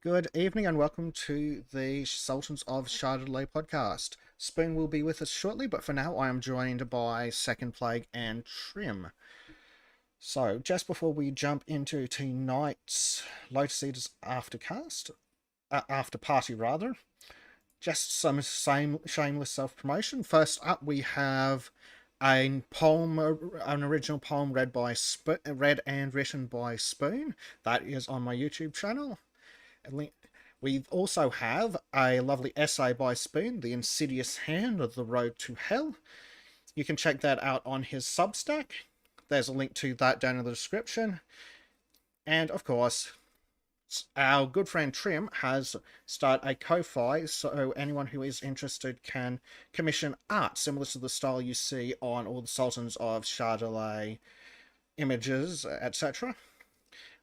Good evening and welcome to the Sultans of Shadilay podcast. Spoon will be with us shortly, but for now I am joined by Second Plague and Trim. So, just before we jump into tonight's Lotus Eaters after party rather, just some shameless self-promotion. First up, we have a poem, an original poem read and written by Spoon. That is on my YouTube channel. We also have a lovely essay by Spoon, The Insidious Hand of the Road to Hell. You can check that out on his Substack. There's a link to that down in the description. And of course, our good friend Trim has started a Ko-Fi, so anyone who is interested can commission art similar to the style you see on all the Sultans of Shadilay images, etc.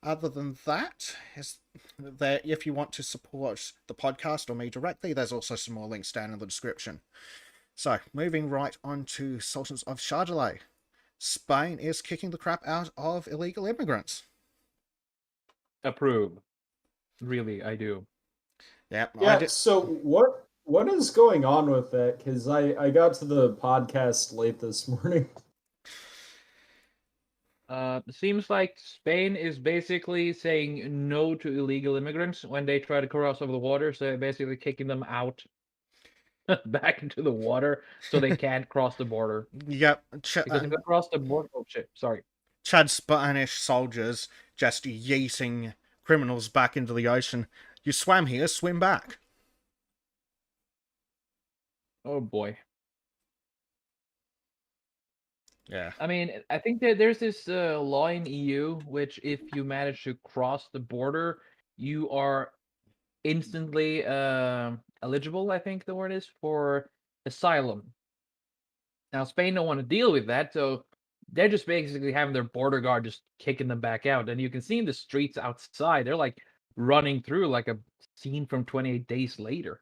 Other than that, if you want to support the podcast or me directly, there's also some more links down in the description. So, moving right on to Sultans of Shadilay. Spain is kicking the crap out of illegal immigrants. Approve. Really, I do. Yeah, so what is going on with that? Because I got to the podcast late this morning. Seems like Spain is basically saying no to illegal immigrants when they try to cross over the water, so basically kicking them out back into the water so they can't cross the border. Yep. Because if they cross the border, oh shit, sorry. Chad Spanish soldiers just yeeting criminals back into the ocean. You swam here, swim back. Oh boy. Yeah. I mean, I think that there's this law in EU which, if you manage to cross the border, you are instantly eligible, I think the word is, for asylum. Now, Spain don't want to deal with that, so they're just basically having their border guard just kicking them back out. And you can see in the streets outside, they're like running through like a scene from 28 Days Later.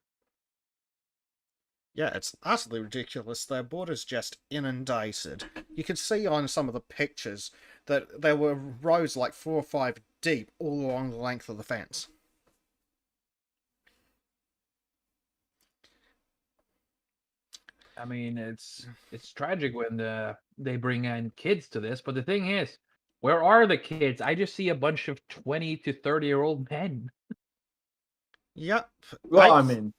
Yeah, it's utterly ridiculous. Their border's just inundated. You could see on some of the pictures that there were rows like 4 or 5 deep all along the length of the fence. I mean, it's tragic when they bring in kids to this, but the thing is, where are the kids? I just see a bunch of 20 to 30-year-old men. Yep. Well, I mean,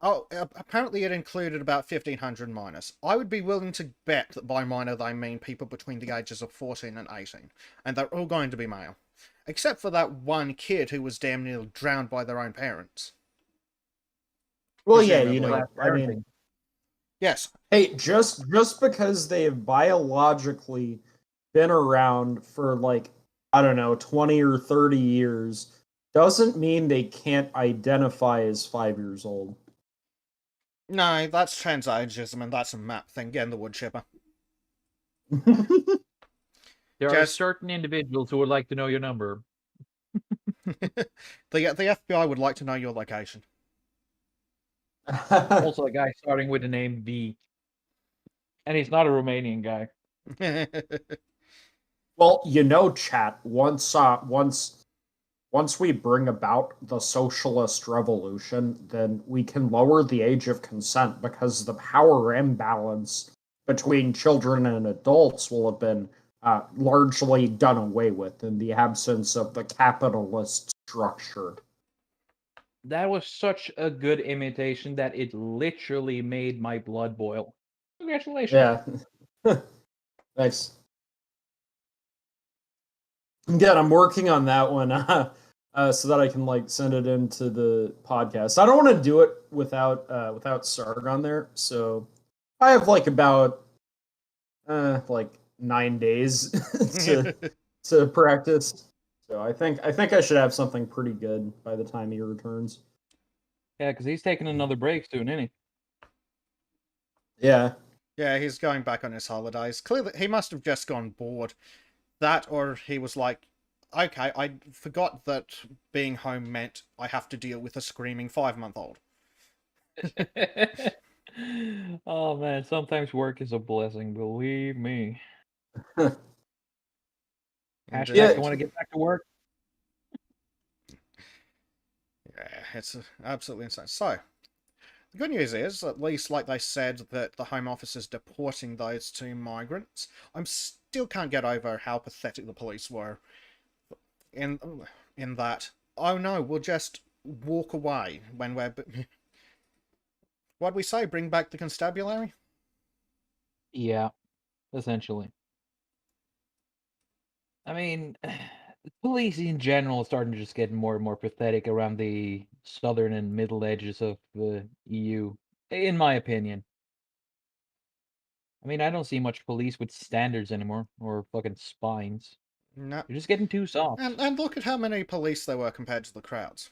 oh, apparently it included about 1,500 minors. I would be willing to bet that by minor they mean people between the ages of 14 and 18, and they're all going to be male. Except for that one kid who was damn near drowned by their own parents. well, yeah, you know, I mean, yes. hey, just because they have biologically been around for like, I don't know, 20 or 30 years doesn't mean they can't identify as 5 years old. No, that's transagism, and that's a map thing. Get in the wood chipper. There are Just certain individuals who would like to know your number. the FBI would like to know your location. Also, a guy starting with the name V, and he's not a Romanian guy. Well, chat. Once we bring about the socialist revolution, then we can lower the age of consent because the power imbalance between children and adults will have been largely done away with in the absence of the capitalist structure. That was such a good imitation that it literally made my blood boil. Congratulations. Yeah. Thanks. Again, I'm working on that one so that I can like send it into the podcast. I don't want to do it without Sarg on there, so I have like about like 9 days to practice. So I think I should have something pretty good by the time he returns. Yeah, because he's taking another break soon, isn't he? Yeah. Yeah, he's going back on his holidays. Clearly, he must have just gone bored. That, or he was like, okay, I forgot that being home meant I have to deal with a screaming 5-month-old. Oh man, sometimes work is a blessing, believe me. Hashtag Yeah. I want to get back to work. Yeah, it's absolutely insane. So, the good news is, at least like they said, that the Home Office is deporting those 2 migrants. I'm still can't get over how pathetic the police were in that. Oh no, we'll just walk away when we're. What'd we say? Bring back the constabulary? Yeah, essentially. I mean, police in general is starting to just get more and more pathetic around the southern and middle edges of the EU, in my opinion. I mean, I don't see much police with standards anymore, or fucking spines. No. They're just getting too soft. And look at how many police there were compared to the crowds.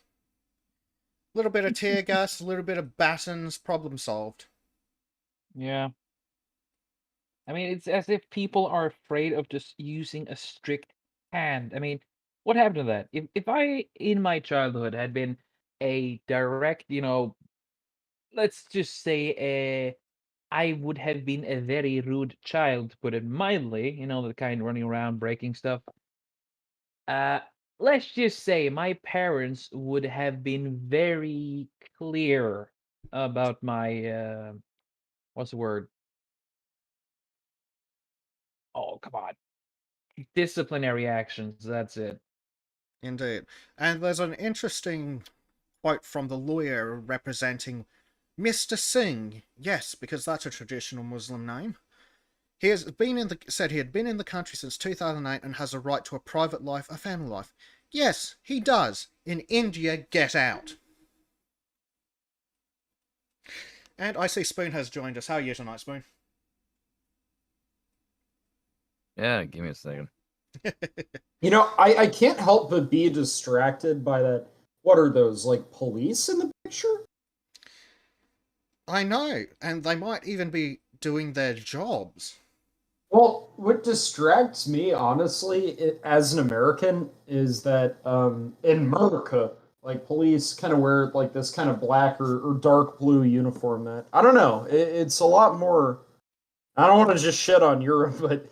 A little bit of tear gas, a little bit of batons, problem solved. Yeah. I mean, it's as if people are afraid of just using a strict hand. I mean, what happened to that? If I, in my childhood, had been a direct, let's just say, I would have been a very rude child, to put it mildly, the kind running around breaking stuff. Uh, let's just say my parents would have been very clear about my, what's the word? Oh, come on. Disciplinary actions, that's it. Indeed. And there's an interesting quote from the lawyer representing Mr. Singh. Yes, because that's a traditional Muslim name. He has said he had been in the country since 2008 and has a right to a private life, a family life. Yes, he does. In India, get out. And I see Spoon has joined us. How are you tonight, Spoon? Yeah, give me a second. I can't help but be distracted by that. What are those, like police in the picture? I know, and they might even be doing their jobs. Well, what distracts me, honestly, as an American, is that in America, like police kind of wear like this kind of black or dark blue uniform. That I don't know. It's a lot more. I don't want to just shit on Europe, but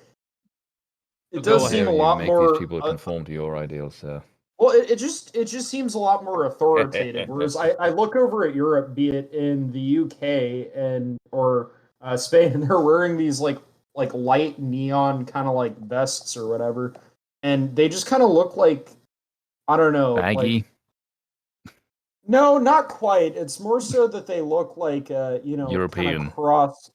it Go does seem ahead a and you lot make more. these people conform to your ideals, sir. Well, it just seems a lot more authoritative. Whereas I look over at Europe, be it in the UK or Spain, and they're wearing these like light neon kind of like vests or whatever, and they just kind of look like, I don't know, Baggy. like, no, not quite. It's more so that they look like European. kind of cross.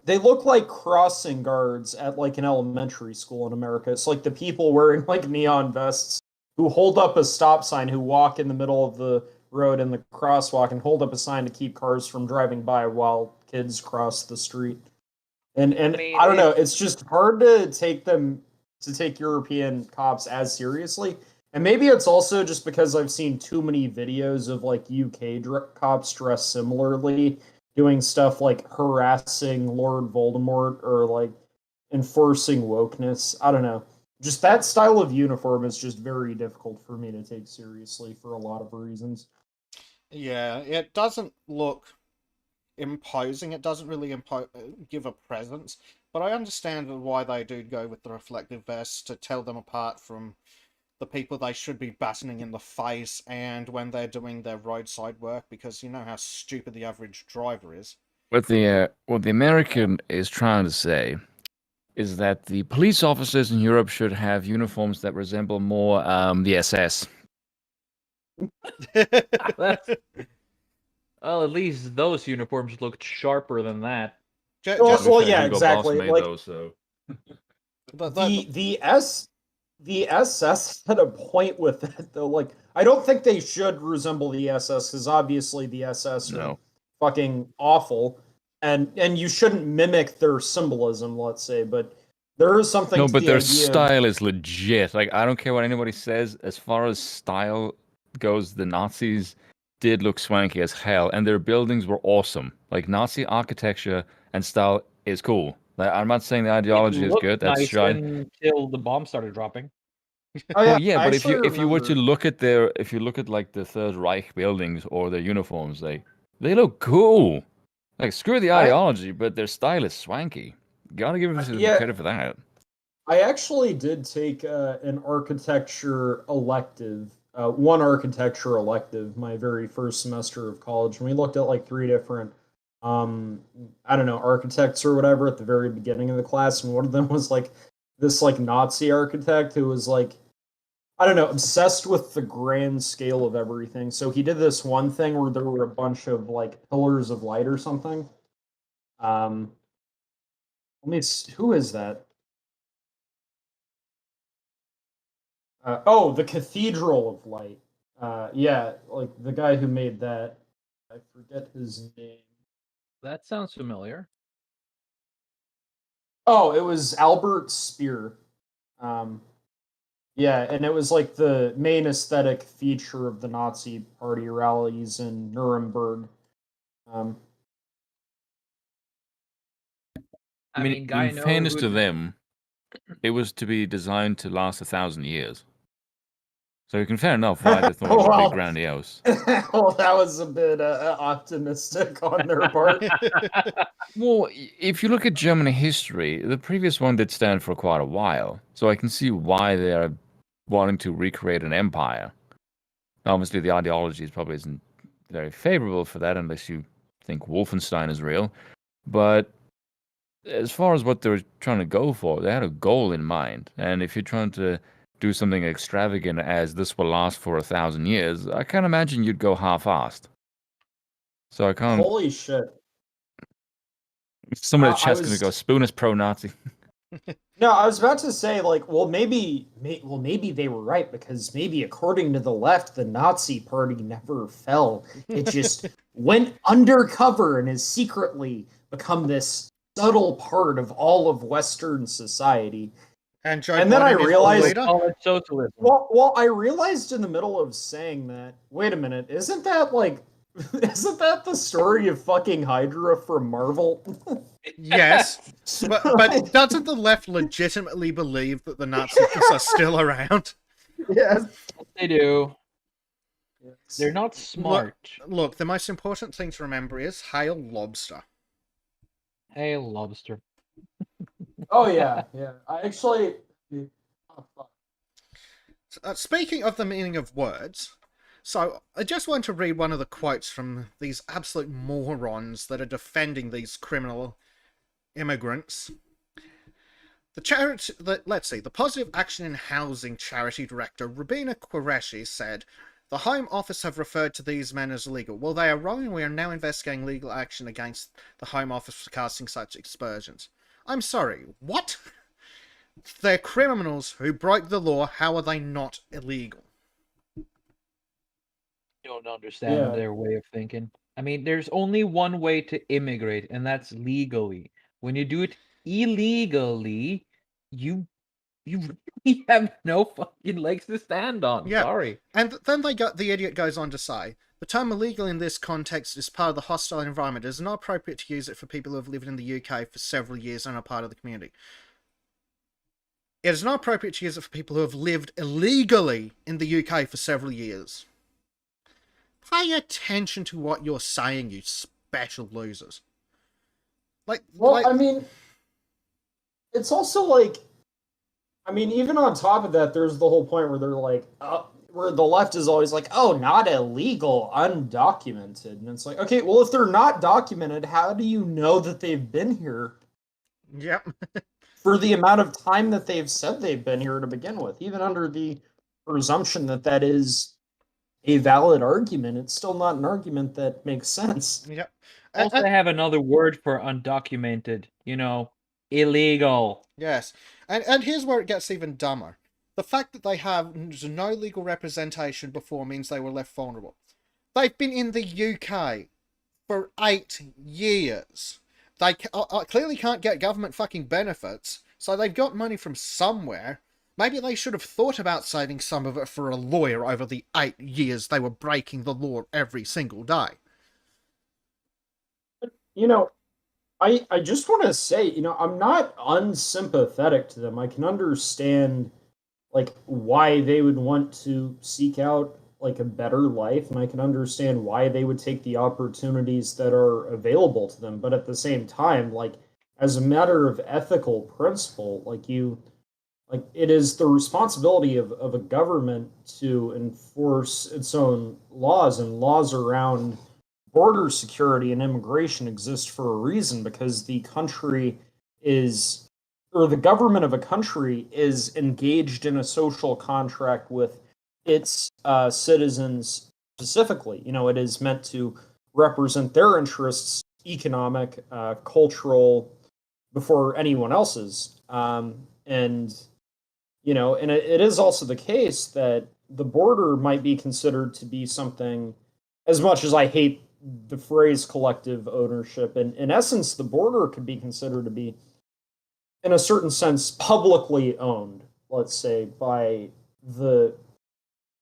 They look like crossing guards at like an elementary school in America. It's like the people wearing like neon vests who hold up a stop sign, who walk in the middle of the road in the crosswalk and hold up a sign to keep cars from driving by while kids cross the street. And mean, I don't know, it's just hard to take European cops as seriously. And maybe it's also just because I've seen too many videos of like UK cops dressed similarly doing stuff like harassing Lord Voldemort or like enforcing wokeness. I don't know. Just that style of uniform is just very difficult for me to take seriously for a lot of reasons. Yeah, it doesn't look imposing. It doesn't really give a presence. But I understand why they do go with the reflective vests to tell them apart from the people they should be battening in the face and when they're doing their roadside work, because you know how stupid the average driver is. What the American is trying to say is that the police officers in Europe should have uniforms that resemble more the SS. That's, well, at least those uniforms looked sharper than that. Well, yeah, exactly. Like those, so. the SS had a point with that though. Like, I don't think they should resemble the SS because obviously the SS are fucking awful, and you shouldn't mimic their symbolism, let's say. But there is something. No, to but the their idea style is legit. Like, I don't care what anybody says. As far as style goes, the Nazis did look swanky as hell, and their buildings were awesome. Like, Nazi architecture and style is cool. Like, I'm not saying the ideology is good. That's nice shite. until the bomb started dropping. Oh yeah, Well, yeah, I but if you actually were to remember- look at like the Third Reich buildings or their uniforms, they look cool. Like, screw the ideology, but their style is swanky. Gotta give them some credit for that. I actually did take an architecture elective, one architecture elective, my very first semester of college, and we looked at like 3 different, I don't know, architects or whatever at the very beginning of the class, and one of them was like this like Nazi architect who was like, I don't know, obsessed with the grand scale of everything. So he did this one thing where there were a bunch of like pillars of light or something. Who is that? The Cathedral of Light. Yeah, like the guy who made that. I forget his name. That sounds familiar. Oh, it was Albert Speer. Yeah, and it was like the main aesthetic feature of the Nazi party rallies in Nuremberg. I mean, in fairness to them, it was to be designed to last 1,000 years. So you can fair enough why they thought it would be grandiose. Well, that was a bit optimistic on their part. Well, if you look at German history, the previous one did stand for quite a while. So I can see why they are wanting to recreate an empire. Obviously, the ideology probably isn't very favorable for that unless you think Wolfenstein is real. But as far as what they're trying to go for, they had a goal in mind. And if you're trying to do something extravagant as this will last for 1,000 years, I can't imagine you'd go half-assed. So I can't... Holy shit. Somebody in the chat's gonna go, Spoon is pro-Nazi. No, I was about to say, like, maybe they were right, because maybe according to the left, the Nazi party never fell. It just went undercover and has secretly become this subtle part of all of Western society. And then I realized, socialism. Well, I realized in the middle of saying that, wait a minute, isn't that the story of fucking Hydra from Marvel? Yes, but doesn't the left legitimately believe that the Nazis are still around? Yes, they do. Yes. They're not smart. Look, the most important thing to remember is Hail Lobster. Hail Lobster. Oh yeah. I actually. Speaking of the meaning of words, so I just want to read one of the quotes from these absolute morons that are defending these criminal immigrants. The Positive Action in Housing charity director Rubina Qureshi said, "The Home Office have referred to these men as illegal. Well, they are wrong, and we are now investigating legal action against the Home Office for casting such aspersions." I'm sorry, what? They're criminals who broke the law. How are they not illegal? Don't understand their way of thinking. I mean, there's only one way to immigrate, and that's legally. When you do it illegally, you really have no fucking legs to stand on. Yeah. Sorry. And then the idiot goes on to say, The term illegal in this context is part of the hostile environment. It is not appropriate to use it for people who have lived in the UK for several years and are part of the community. It is not appropriate to use it for people who have lived illegally in the UK for several years. Pay attention to what you're saying, you special losers. I mean, it's also like, I mean, even on top of that, there's the whole point where they're like, where the left is always like, oh, not illegal, undocumented. And it's like, okay, well, if they're not documented, how do you know that they've been here? Yep. For the amount of time that they've said they've been here to begin with, even under the presumption that that is a valid argument, it's still not an argument that makes sense. Yep. Also, they have another word for undocumented, illegal. Yes. And here's where it gets even dumber. The fact that they have no legal representation before means they were left vulnerable. They've been in the UK for 8 years. They clearly can't get government fucking benefits, so they've got money from somewhere. Maybe they should have thought about saving some of it for a lawyer over the 8 years they were breaking the law every single day. I just want to say, I'm not unsympathetic to them. I can understand, like, why they would want to seek out, like, a better life, and I can understand why they would take the opportunities that are available to them. But at the same time, like, as a matter of ethical principle, it is the responsibility of a government to enforce its own laws, and laws around border security and immigration exist for a reason, because the country is, or the government of a country is engaged in a social contract with its citizens specifically. It is meant to represent their interests, economic, cultural, before anyone else's. And it is also the case that the border might be considered to be something, as much as I hate the phrase collective ownership, and in essence, the border could be considered to be, in a certain sense, publicly owned, let's say, by the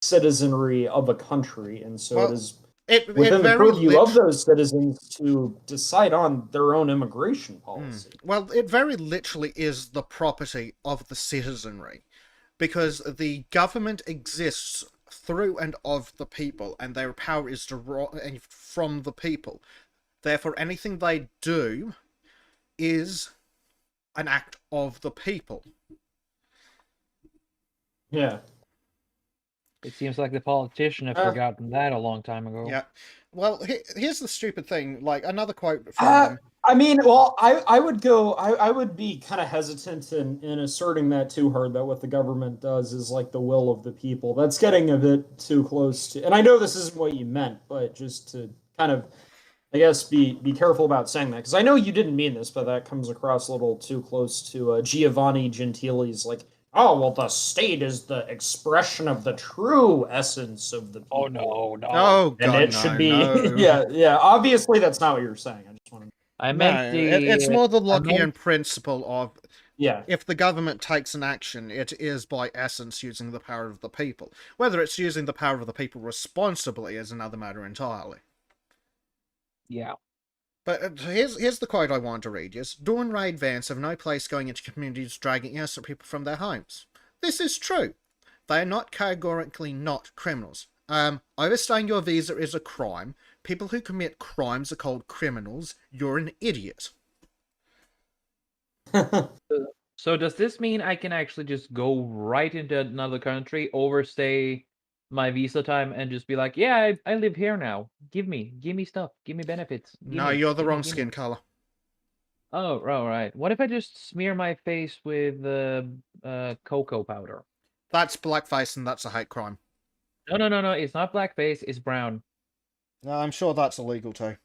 citizenry of a country. And so it is within the purview of those citizens to decide on their own immigration policy. Well, it very literally is the property of the citizenry, because the government exists through and of the people, and their power is from the people. Therefore, anything they do is an act of the people. Yeah. It seems like the politician had forgotten that a long time ago. Yeah. Well, here's the stupid thing. Like, another quote from them. I mean, well, I would be kind of hesitant in asserting that too hard, that what the government does is like the will of the people. That's getting a bit too close to, and I know this isn't what you meant, but just to kind of, I guess, be careful about saying that, because I know you didn't mean this, but that comes across a little too close to Giovanni Gentili's, like, oh, well, the state is the expression of the true essence of the people. Oh, no. Oh, God, and it should be, no. yeah, obviously that's not what you're saying. I just want to... it's more the Lockean principle of, yeah, if the government takes an action, it is by essence using the power of the people. Whether it's using the power of the people responsibly is another matter entirely. Yeah. But here's the quote I want to read. Is, dawn raid vans have no place going into communities dragging innocent people from their homes. This is true. They are not categorically not criminals. Overstaying your visa is a crime. People who commit crimes are called criminals. You're an idiot. So does this mean I can actually just go right into another country, overstay my visa time, and just be like, yeah, I live here now. Give me stuff. Give me benefits. No, you're the wrong skin color. Oh, right. What if I just smear my face with cocoa powder? That's blackface, and that's a hate crime. No. It's not blackface. It's brown. No, I'm sure that's illegal too.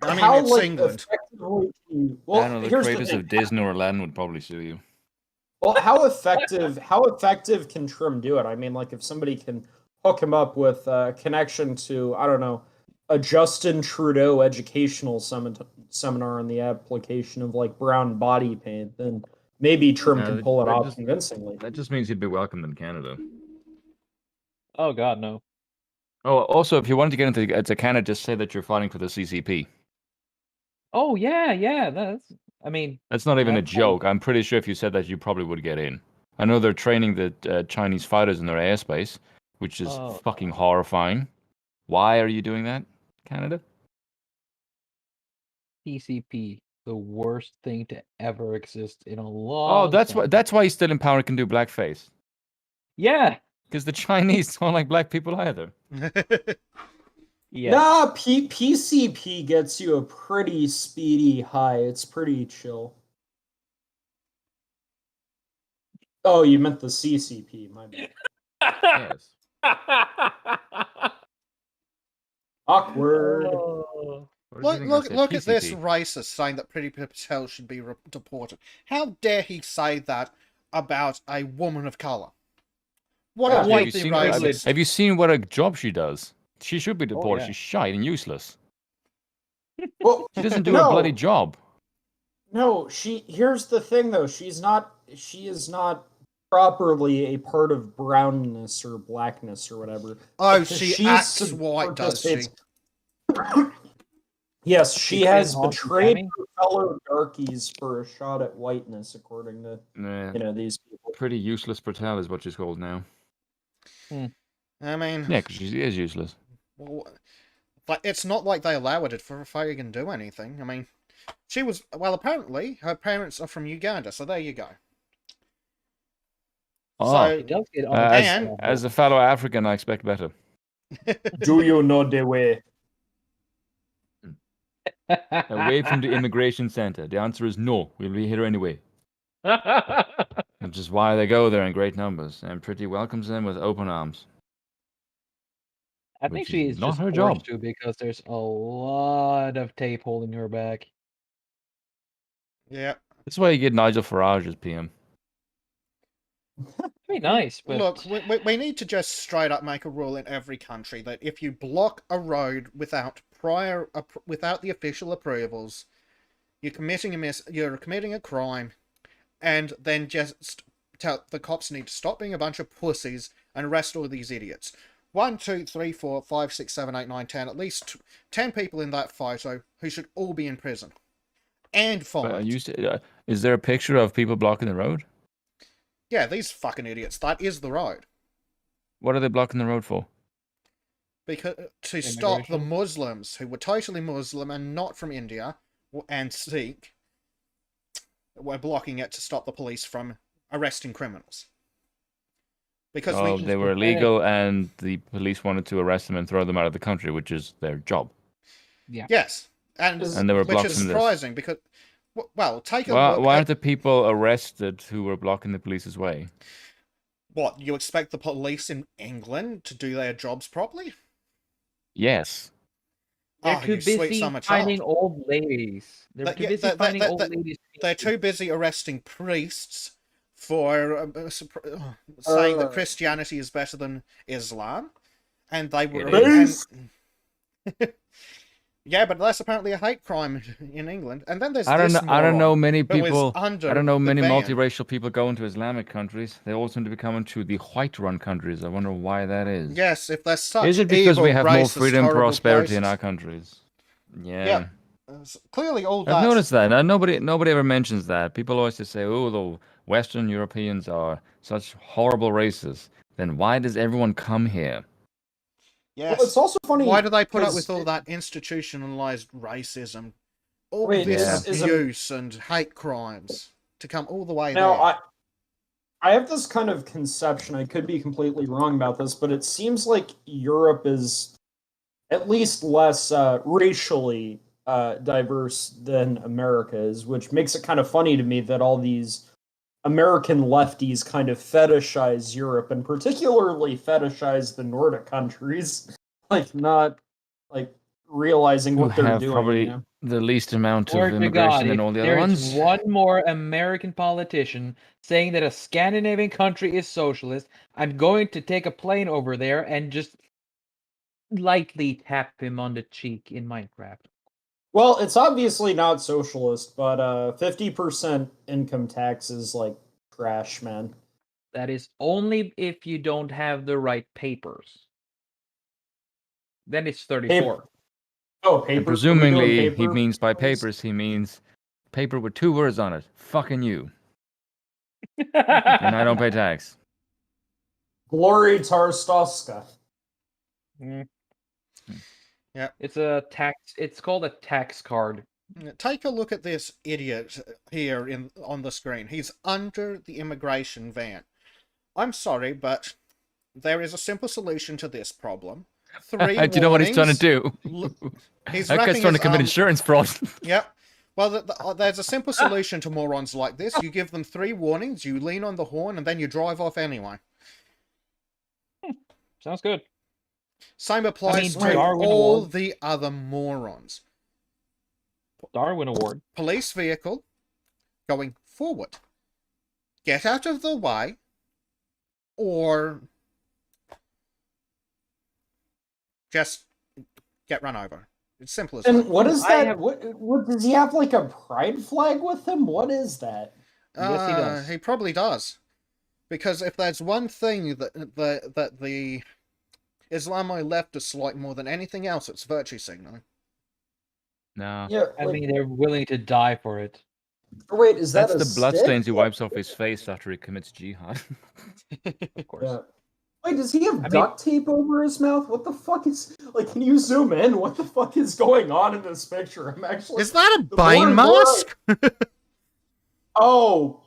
I mean, How, it's like, England. Well, I don't know, the creators of Disney or Aladdin would probably sue you. Well, how effective can Trim do it? I mean, like, if somebody can hook him up with a connection to, I don't know, a Justin Trudeau educational seminar on the application of, like, brown body paint, then maybe Trim can pull it off convincingly. That just means he'd be welcomed in Canada. Oh, God, no. Oh, also, if you wanted to get into Canada, just say that you're fighting for the CCP. Oh yeah. I mean, That's not even a that's joke. I'm pretty sure if you said that, you probably would get in. I know they're training the Chinese fighters in their airspace, which is Oh, fucking horrifying. Why are you doing that, Canada? PCP, the worst thing to ever exist in a long Oh, that's time. why he's still in power and can do blackface. Yeah. Because the Chinese don't like black people either. Yeah. Nah, PCP gets you a pretty speedy high. It's pretty chill. Oh, you meant the CCP, my bad. Yes. Awkward. Oh. What did you think I said? Look at this PCP? racist saying that Priti Patel should be deported. How dare he say that about a woman of color? What Yeah, a have white white seen, privilege. racist! have you seen what a job she does? She should be deported. yeah. She's shite and useless. Well, She doesn't do a bloody job. No, here's the thing though, she is not properly a part of brownness or blackness or whatever. Oh, Because she she's acts white, does she? Yes, she She has can't honk betrayed Tammy? her fellow darkies for a shot at whiteness, according to Nah, these people. pretty useless Patel is what she's called now. I mean, Yeah, because she is useless. well, but it's not like they allowed it for Fagan to do anything. I mean, she was, well, apparently her parents are from Uganda, so there you go. Oh, So, It does get and- as a fellow African, I expect better. Do you know the way? Away from the immigration center. The answer is no. We'll be here anyway. Which is why they go there in great numbers, and Pretty welcomes them with open arms. I think Which she is is not just her forced job. to because there's a lot of tape holding her back. yeah. That's why you get Nigel Farage as PM. Pretty nice, but Look, we need to just straight up make a rule in every country that if you block a road without without the official approvals, you're committing a crime, and then just tell the cops need to stop being a bunch of pussies and arrest all these idiots. 1, 2, 3, 4, 5, 6, 7, 8, 9, 10. At least 10 people in that photo who should all be in prison and But fined. is there a picture of people blocking the road? Yeah, these fucking idiots. That is the road. What are they blocking the road for? Because to stop the Immigration? Muslims who were totally Muslim and not from India and Sikh, were blocking it to stop the police from arresting criminals. Because Oh, we they were illegal, and the police wanted to arrest them and throw them out of the country, which is their job. yes, and And they were which blocked is from this. surprising because well, take a Why look aren't at the people arrested who were blocking the police's way? what you expect the police in England to do their jobs properly. Yes. they're Oh, too you sweet busy summer finding child. old ladies. They're That- too yeah, busy that- finding that- old that- ladies. They're too busy arresting priests for saying that Christianity is better than Islam, and they were. It is. Yeah, but that's apparently a hate crime in England. And then there's I don't this know. I don't know moron many who is people. under I don't know the many ban. multiracial people going to Islamic countries. They all seem to be coming to the white-run countries. I wonder why that is. Yes, if there's such Is it because we evil, have more racist, freedom and horrible prosperity in places. our countries? Yeah. Yeah. Clearly, all I've that. noticed that. Nobody ever mentions that. People always just say, "Oh, the Western Europeans are such horrible races." Then why does everyone come here? Yes. Well, it's also funny. Why do they put up 'cause with all that institutionalized racism, all Wait, this is abuse and hate crimes to come all the way Now, there? I have this kind of conception. I could be completely wrong about this, but it seems like Europe is at least less racially diverse than America is, which makes it kind of funny to me that all these American lefties kind of fetishize Europe and particularly fetishize the Nordic countries, like not like realizing Who what they're have doing. probably You know? the least amount Swear of to immigration God, than if all the other there's ones. one more American politician saying that a Scandinavian country is socialist, I'm going to take a plane over there and just lightly tap him on the cheek in Minecraft. Well, it's obviously not socialist, but 50% income tax is like trash, man. That is only if you don't have the right papers. then it's 34. Oh, paper. And presumably, paper? he means by papers, he means paper with 2 words on it. Fucking you. And I don't pay tax. Glory Tarstoska. Mm. Yeah. It's a tax. It's called a tax card. Take a look at this idiot here on the screen. He's under the immigration van. I'm sorry, but there is a simple solution to this problem. 3 Do you know what he's trying to do? He's That guy's wrapping trying to his commit arm- insurance fraud. Yep. Well, there's a simple solution to morons like this. You give them 3 warnings, you lean on the horn, and then you drive off anyway. Sounds good. Same applies to Darwin all Award. the other morons. Darwin Award. Police vehicle going forward. Get out of the way, or just get run over. It's simple as And that. what is I that? have- What does he have, like a pride flag with him? What is that? Yes, he does. He probably does. Because if there's one thing that the Islamo leftists like more than anything else, it's virtue signaling. No. Yeah, I mean, they're willing to die for it. wait, is that That's a the bloodstains he stick? wipes off his face after he commits jihad. Of course. Yeah. Wait, does he have mean- duct tape over his mouth? What the fuck is... Like, can you zoom in? What the fuck is going on in this picture? I'm actually... Is that a The more Bane and more mask? Oh,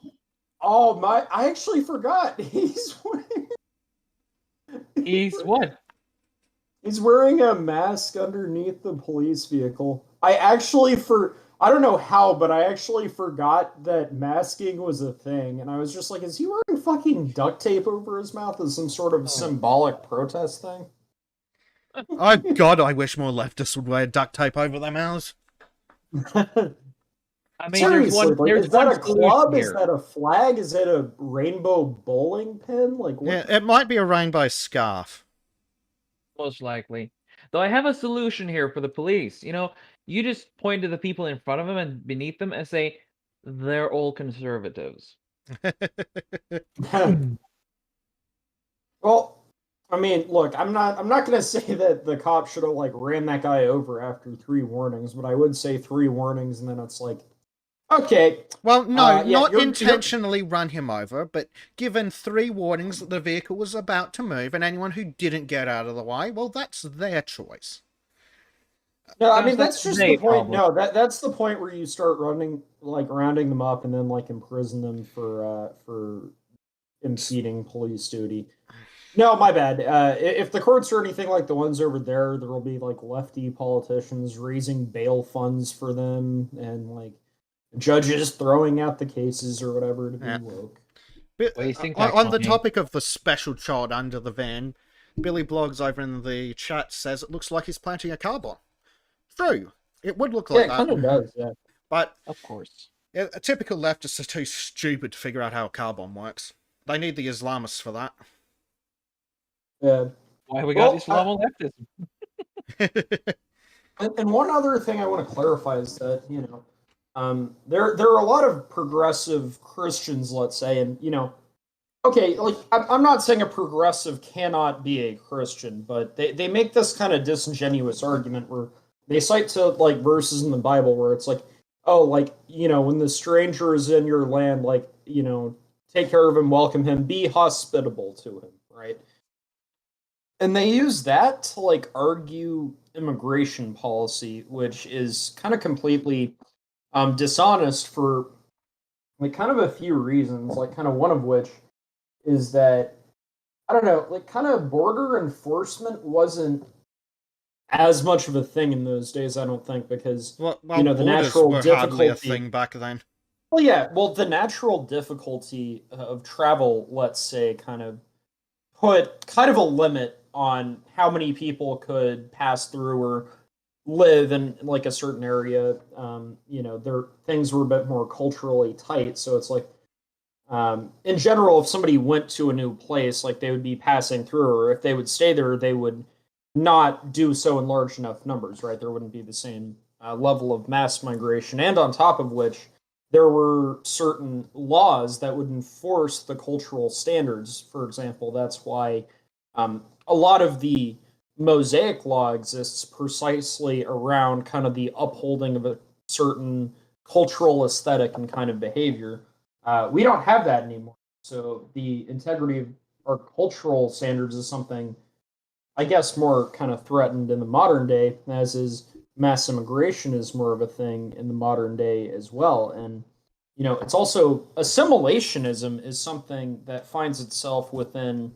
my... I actually forgot. He's wearing... He's what? He's wearing a mask underneath the police vehicle. I don't know how, but I actually forgot that masking was a thing, and I was just like, is he wearing fucking duct tape over his mouth as some sort of symbolic protest thing? Oh God, I wish more leftists would wear duct tape over their mouths. I mean, Seriously, there's is that one a club? solution Is that a flag? Is it a rainbow bowling pin? Like, what? Yeah, it might be a rainbow scarf. most likely. Though I have a solution here for the police. You just point to the people in front of them and beneath them and say, they're all conservatives. Well, I mean, look, I'm not gonna say that the cop should have like ran that guy over after 3 warnings, but I would say 3 warnings and then it's like, okay, Well, no, yeah, not you're- intentionally run him over, but given 3 warnings that the vehicle was about to move, and anyone who didn't get out of the way, well, that's their choice. no, I No, mean that's that's just their the point. problem. No, that's the point where you start rounding them up and then like imprison them for impeding police duty. No, my bad. If the courts are anything like the ones over there, there will be like lefty politicians raising bail funds for them and like judges throwing out the cases or whatever to be Yeah. woke. But, Wasting on tax the money. topic of the special child under the van, Billy Blogs over in the chat says it looks like he's planting a car bomb. True. It would look Yeah, like it that. kind of does. Yeah. But Of course. a typical leftists are too stupid to figure out how a car bomb works. They need the Islamists for that. Yeah. Why we Well, got Islamo leftism? And one other thing I want to clarify is that there are a lot of progressive Christians, let's say, and okay, like I'm not saying a progressive cannot be a Christian, but they make this kind of disingenuous argument where they cite to like verses in the Bible where it's like, oh, like when the stranger is in your land, like take care of him, welcome him, be hospitable to him, right? And they use that to like argue immigration policy, which is kind of completely dishonest for like kind of a few reasons. Like kind of one of which is that I don't know, like kind of border enforcement wasn't as much of a thing in those days. I don't think because Well, the borders natural were hardly a difficulty. thing back then. Well, yeah, well the natural difficulty of travel, let's say, kind of put kind of a limit on how many people could pass through or live in like a certain area. Their things were a bit more culturally tight, so it's like in general, if somebody went to a new place, like they would be passing through, or if they would stay there, they would not do so in large enough numbers, right? There wouldn't be the same level of mass migration, and on top of which, there were certain laws that would enforce the cultural standards. For example, that's why a lot of the Mosaic law exists precisely around kind of the upholding of a certain cultural aesthetic and kind of behavior. We don't have that anymore. So the integrity of our cultural standards is something, I guess, more kind of threatened in the modern day, as is mass immigration is more of a thing in the modern day as well. And it's also assimilationism is something that finds itself within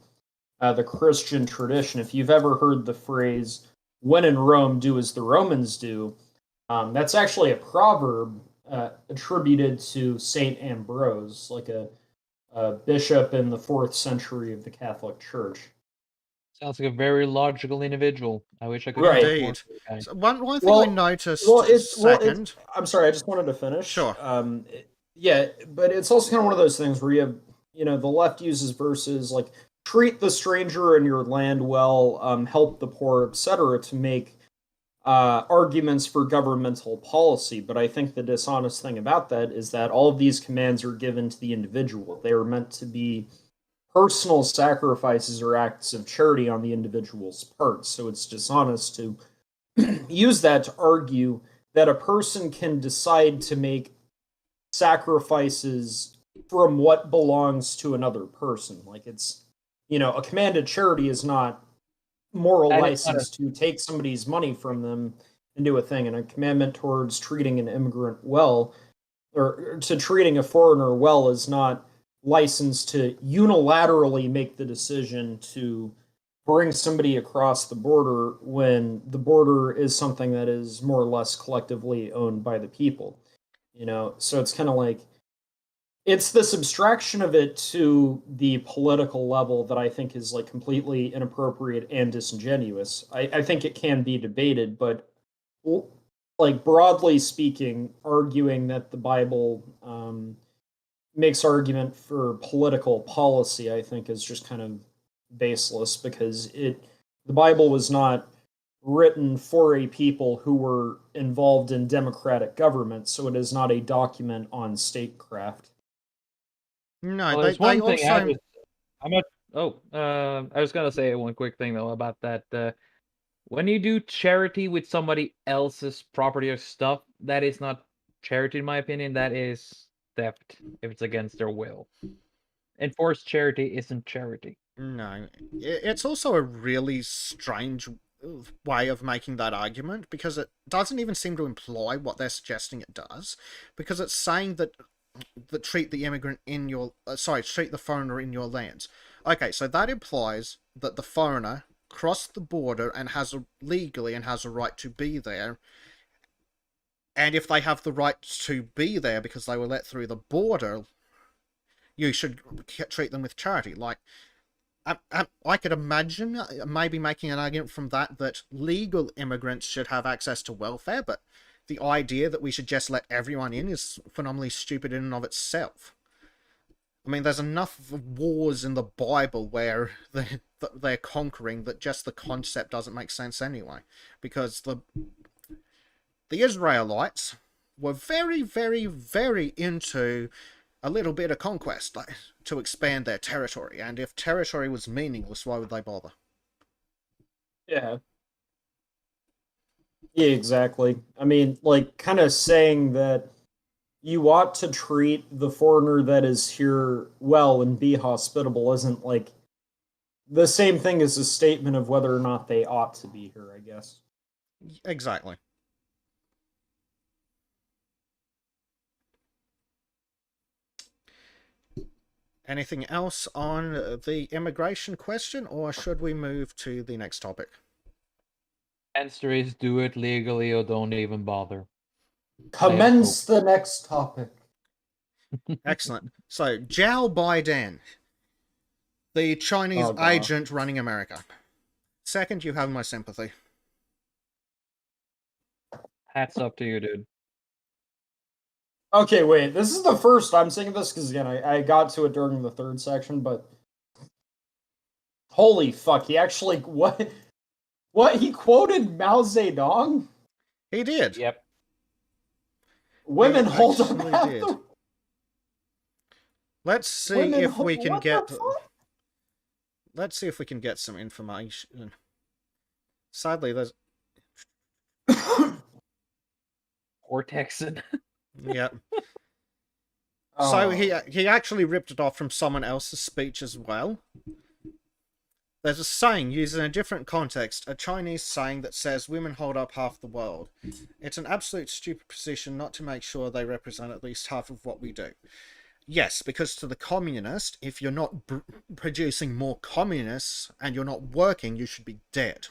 the Christian tradition. If you've ever heard the phrase "When in Rome, do as the Romans do," that's actually a proverb attributed to Saint Ambrose, like a bishop in the 4th century of the Catholic Church. Sounds like a very logical individual. I wish I could Right. talk more Indeed. to the guy. So one thing Well, I noticed it's second. I'm sorry, I just wanted to finish. Sure. Yeah, but it's also kind of one of those things where you have, the left uses verses like treat the stranger in your land well, help the poor, etc., to make arguments for governmental policy. But I think the dishonest thing about that is that all of these commands are given to the individual. They are meant to be personal sacrifices or acts of charity on the individual's part. So it's dishonest to use that to argue that a person can decide to make sacrifices from what belongs to another person. Like it's, a command to charity is not moral That is not license to take somebody's money from them and do a thing. And a commandment towards treating an immigrant well, or to treating a foreigner well, is not license to unilaterally make the decision to bring somebody across the border when the border is something that is more or less collectively owned by the people. So it's kind of like it's this abstraction of it to the political level that I think is like completely inappropriate and disingenuous. I think it can be debated, but like broadly speaking, arguing that the Bible makes argument for political policy, I think, is just kind of baseless because the Bible was not written for a people who were involved in democratic government, so it is not a document on statecraft. No, Well, they, there's they one thing also. I'm not. Oh, I was gonna say one quick thing though about that. When you do charity with somebody else's property or stuff, that is not charity, in my opinion. That is theft if it's against their will. Enforced charity isn't charity. No, it's also a really strange way of making that argument because it doesn't even seem to imply what they're suggesting it does, because it's saying that treat the immigrant in your treat the foreigner in your lands. Okay, so that implies that the foreigner crossed the border and legally and has a right to be there. And if they have the right to be there because they were let through the border, you should treat them with charity. Like, I could imagine maybe making an argument from that legal immigrants should have access to welfare, but the idea that we should just let everyone in is phenomenally stupid in and of itself. I mean, there's enough wars in the Bible where they're conquering that just the concept doesn't make sense anyway. Because the Israelites were very, very, very into a little bit of conquest to expand their territory. And if territory was meaningless, why would they bother? Yeah. Yeah, exactly. I mean, like, kind of saying that you ought to treat the foreigner that is here well and be hospitable isn't like the same thing as a statement of whether or not they ought to be here, I guess. Exactly. Anything else on the immigration question, or should we move to the next topic? Answer is do it legally or don't even bother. Commence the next topic. Excellent. So, Zhao Baidan, the Chinese agent running America. Second, you have my sympathy. Hats up to you, dude. Okay, wait. This is the first I'm saying this because, again, I got to it during the third section, but holy fuck, he actually, what? He quoted Mao Zedong? He did. Yep. Women hold up. Let's see if we can get. Let's see if we can get some information. Sadly, there's Poor Texan. yeah. So Oh. he actually ripped it off from someone else's speech as well. There's a saying used in a different context, a Chinese saying that says women hold up half the world. It's an absolute stupid position not to make sure they represent at least half of what we do. Yes, because to the communist, if you're not producing more communists and you're not working, you should be dead.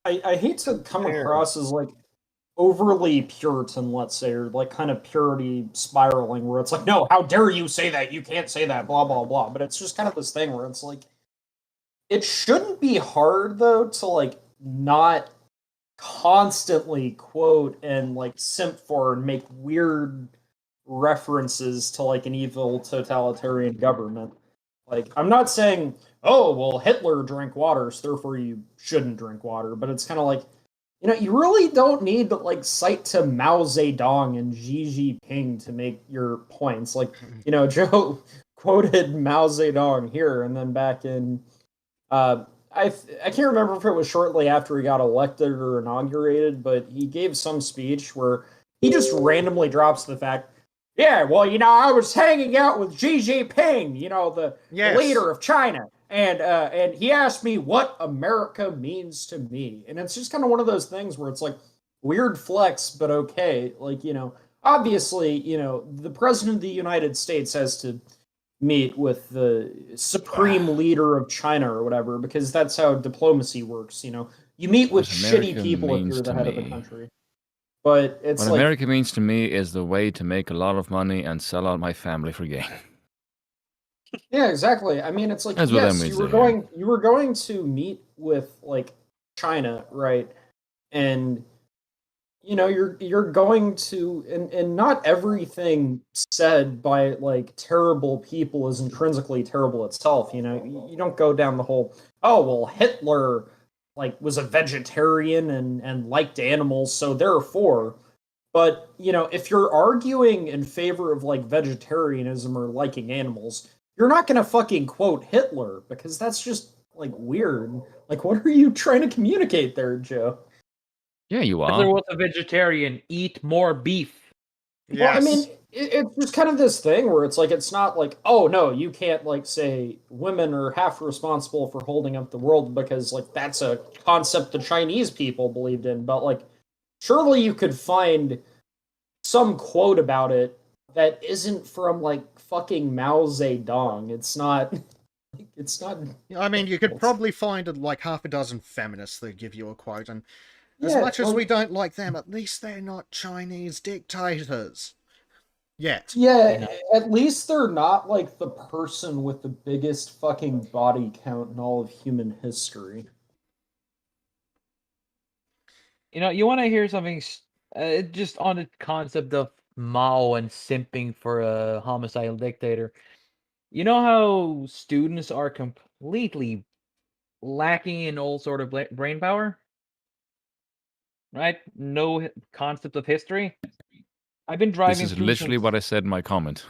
I hate to come Fair. across as like overly Puritan, let's say, or like kind of purity spiraling, where it's like, no, how dare you say that? You can't say that, blah, blah, blah. But it's just kind of this thing where it's like, it shouldn't be hard, though, to like not constantly quote and like simp for and make weird references to like an evil totalitarian government. Like, I'm not saying, oh, well, Hitler drank water, so therefore you shouldn't drink water, but it's kind of like, you really don't need to like cite to Mao Zedong and Xi Jinping to make your points. Like, Joe quoted Mao Zedong here, and then back in, I can't remember if it was shortly after he got elected or inaugurated, but he gave some speech where he just randomly drops the fact, yeah, well, I was hanging out with Xi Jinping, the leader of China. And he asked me what America means to me. And it's just kind of one of those things where it's like weird flex, but okay. Like, obviously, the president of the United States has to meet with the supreme leader of China or whatever, because that's how diplomacy works. You meet with shitty people if you're the head of the country. But it's what like America means to me is the way to make a lot of money and sell out my family for gain. Yeah, exactly. I mean, it's like, That's what that yes, means you were going to meet with like China, right? And you're going to, and not everything said by like terrible people is intrinsically terrible itself. You don't go down the whole, oh well, Hitler like was a vegetarian and liked animals, so therefore. But if you're arguing in favor of like vegetarianism or liking animals, you're not gonna fucking quote Hitler, because that's just like weird. Like, what are you trying to communicate there, Joe? Yeah, you are. Hitler was a vegetarian. Eat more beef. Yes. Well, I mean, it's just kind of this thing where it's like, it's not like, oh no, you can't like say women are half responsible for holding up the world because like that's a concept the Chinese people believed in, but like surely you could find some quote about it that isn't from like fucking Mao Zedong. It's not. I mean, you could probably find like half a dozen feminists that give you a quote, and as Yeah, much as like- we don't like them, at least they're not Chinese dictators. Yet. Yeah, at least they're not like the person with the biggest fucking body count in all of human history. You want to hear something just on the concept of Mao and simping for a homicidal dictator. You know how students are completely lacking in all sort of brain power? Right? No concept of history. I've been driving This is through literally some... what I said in my comment.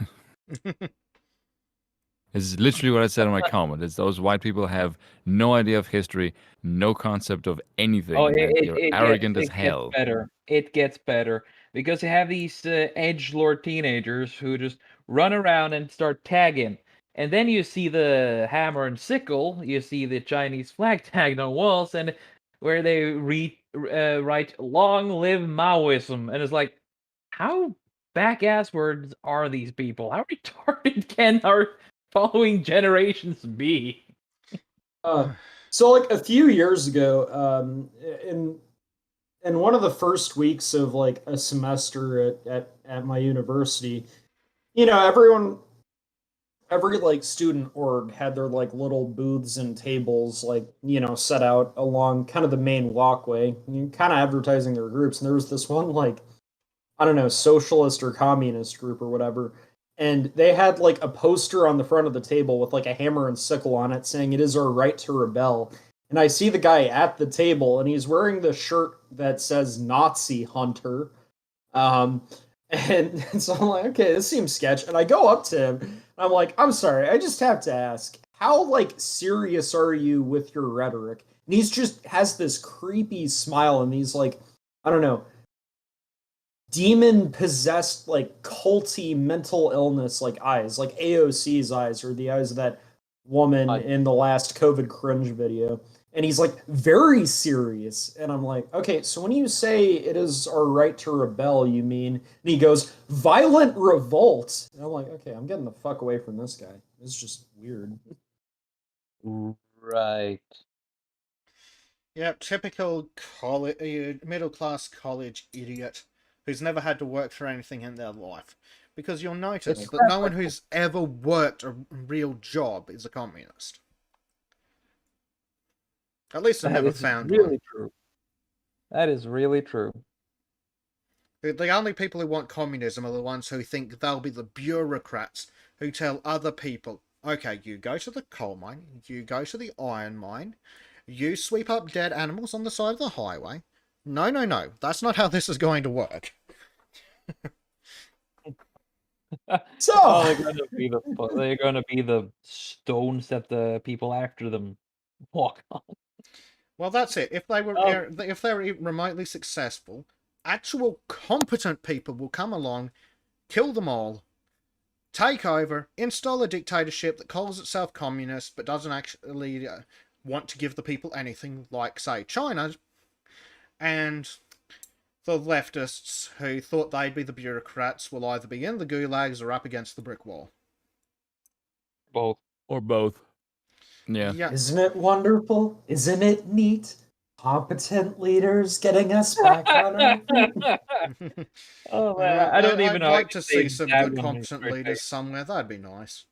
This is literally what I said in my comment. It's those white people have no idea of history, no concept of anything, Oh, and you're arrogant as hell. Gets better. It gets better because you have these edgelord teenagers who just run around and start tagging, and then you see the hammer and sickle. You see the Chinese flag tagged on walls, and where they write "Long live Maoism," and it's like, how back-ass words are these people? How retarded can our following generations be? So like a few years ago, in one of the first weeks of like a semester at my university, every like student org had their like little booths and tables like set out along kind of the main walkway, kind of advertising their groups. And there was this one like, I don't know, socialist or communist group or whatever. And they had like a poster on the front of the table with like a hammer and sickle on it saying it is our right to rebel. And I see the guy at the table and he's wearing the shirt that says Nazi Hunter. And so I'm like, okay, this seems sketch. And I go up to him and I'm like, I'm sorry, I just have to ask, how like serious are you with your rhetoric? And he's just has this creepy smile and these like, I don't know, demon possessed like culty mental illness like eyes, like AOC's eyes or the eyes of that woman in the last COVID cringe video. And he's like very serious. And I'm like, okay, so when you say it is our right to rebel, you mean, and he goes, violent revolt. And I'm like, okay, I'm getting the fuck away from this guy. It's just weird. Right. Yeah, typical middle class college idiot who's never had to work for anything in their life. Because you'll notice that no one who's ever worked a real job is a communist. At least I've never found really one. true. That is really true. The only people who want communism are the ones who think they'll be the bureaucrats who tell other people, okay, you go to the coal mine, you go to the iron mine, you sweep up dead animals on the side of the highway. No, no, no. That's not how this is going to work. So they're gonna be the stones that the people after them walk on. Well, that's it. If they were even remotely successful, actual competent people will come along, kill them all, take over, install a dictatorship that calls itself communist but doesn't actually want to give the people anything, like, say, China, and the leftists who thought they'd be the bureaucrats will either be in the gulags or up against the brick wall. Both. Or both. Yeah. Isn't it wonderful? Isn't it neat? Competent leaders getting us back on our feet. Oh man, I don't even know. I'd like to see some good competent leaders somewhere. That'd be nice.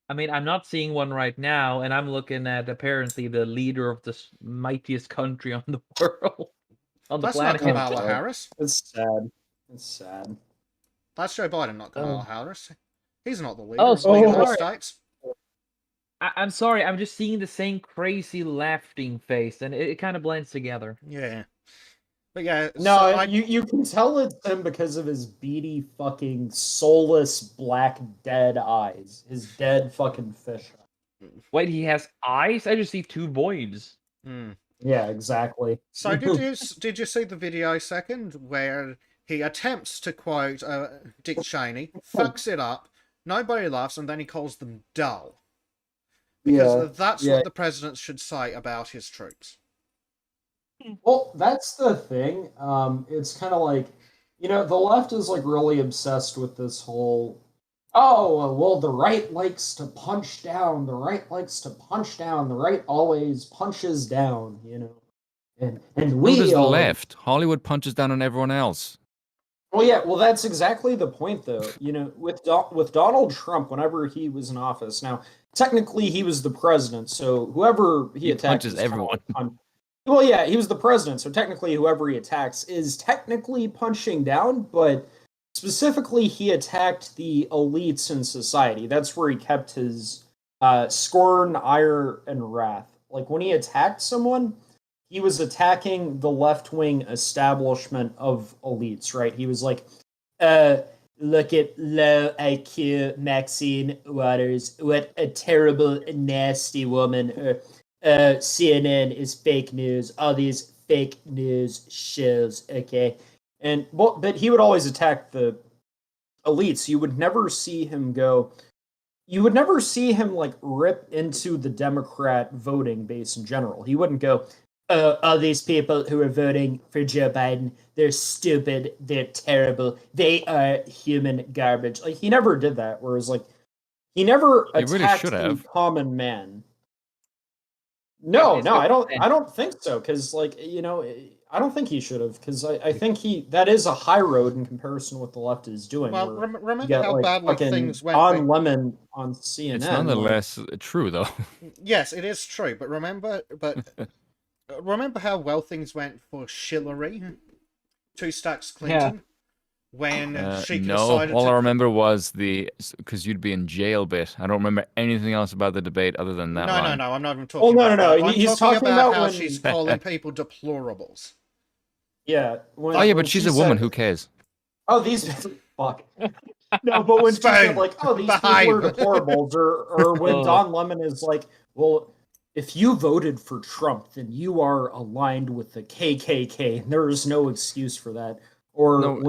I mean, I'm not seeing one right now, and I'm looking at apparently the leader of the mightiest country on the world, on the That's not planet. Kamala Harris. It's sad. It's sad. That's Joe Biden, not Kamala Harris. He's not the leader Oh, of the sorry. United States. I'm sorry, I'm just seeing the same crazy laughing face, and it kind of blends together. Yeah. But yeah, No, so you can tell it's him because of his beady fucking soulless black dead eyes. His dead fucking fish. Wait, he has eyes? I just see two voids. Yeah, exactly. So did you see the video second where he attempts to quote Dick Cheney, fucks it up, nobody laughs, and then he calls them dull. Because that's what the president should say about his troops. Well, that's the thing. It's kind of like, the left is like really obsessed with this whole, oh, well, the right likes to punch down, the right likes to punch down, the right always punches down, And we Who does the left? Hollywood punches down on everyone else. Well, yeah, well, that's exactly the point, though. With Donald Trump, whenever he was in office, now technically he was the president, so whoever he attacks punches everyone. Well, yeah, he was the president, so technically whoever he attacks is technically punching down, but specifically he attacked the elites in society. That's where he kept his scorn, ire, and wrath. Like when he attacked someone, he was attacking the left-wing establishment of elites, right? He was like, look at low IQ Maxine Waters. What a terrible, nasty woman. CNN is fake news. All these fake news shows, okay? But he would always attack the elites. You would never see him like rip into the Democrat voting base in general. He wouldn't go, all these people who are voting for Joe Biden, they're stupid, they're terrible, they are human garbage. Like, he never did that, whereas, like, he never attacked the common man. No, I don't think so, because, like, I don't think he should have, because I think that is a high road in comparison with what the left is doing. Well, remember how badly things went. On Lemon on CNN. It's nonetheless true, though. Yes, it is true, but remember how well things went for Hillary, Two Stacks Clinton, when she decided all I remember was because you'd be in jail bit. I don't remember anything else about the debate other than that. No, I'm not even talking about that. I'm talking about how she's calling people deplorables. Yeah. But she's a woman. Who cares? Oh, these fuck. No, but when she said Spain, like, "Oh, these people behave." are deplorables," or when Oh. Don Lemon is like, "Well, if you voted for Trump, then you are aligned with the KKK, and there is no excuse for that." No.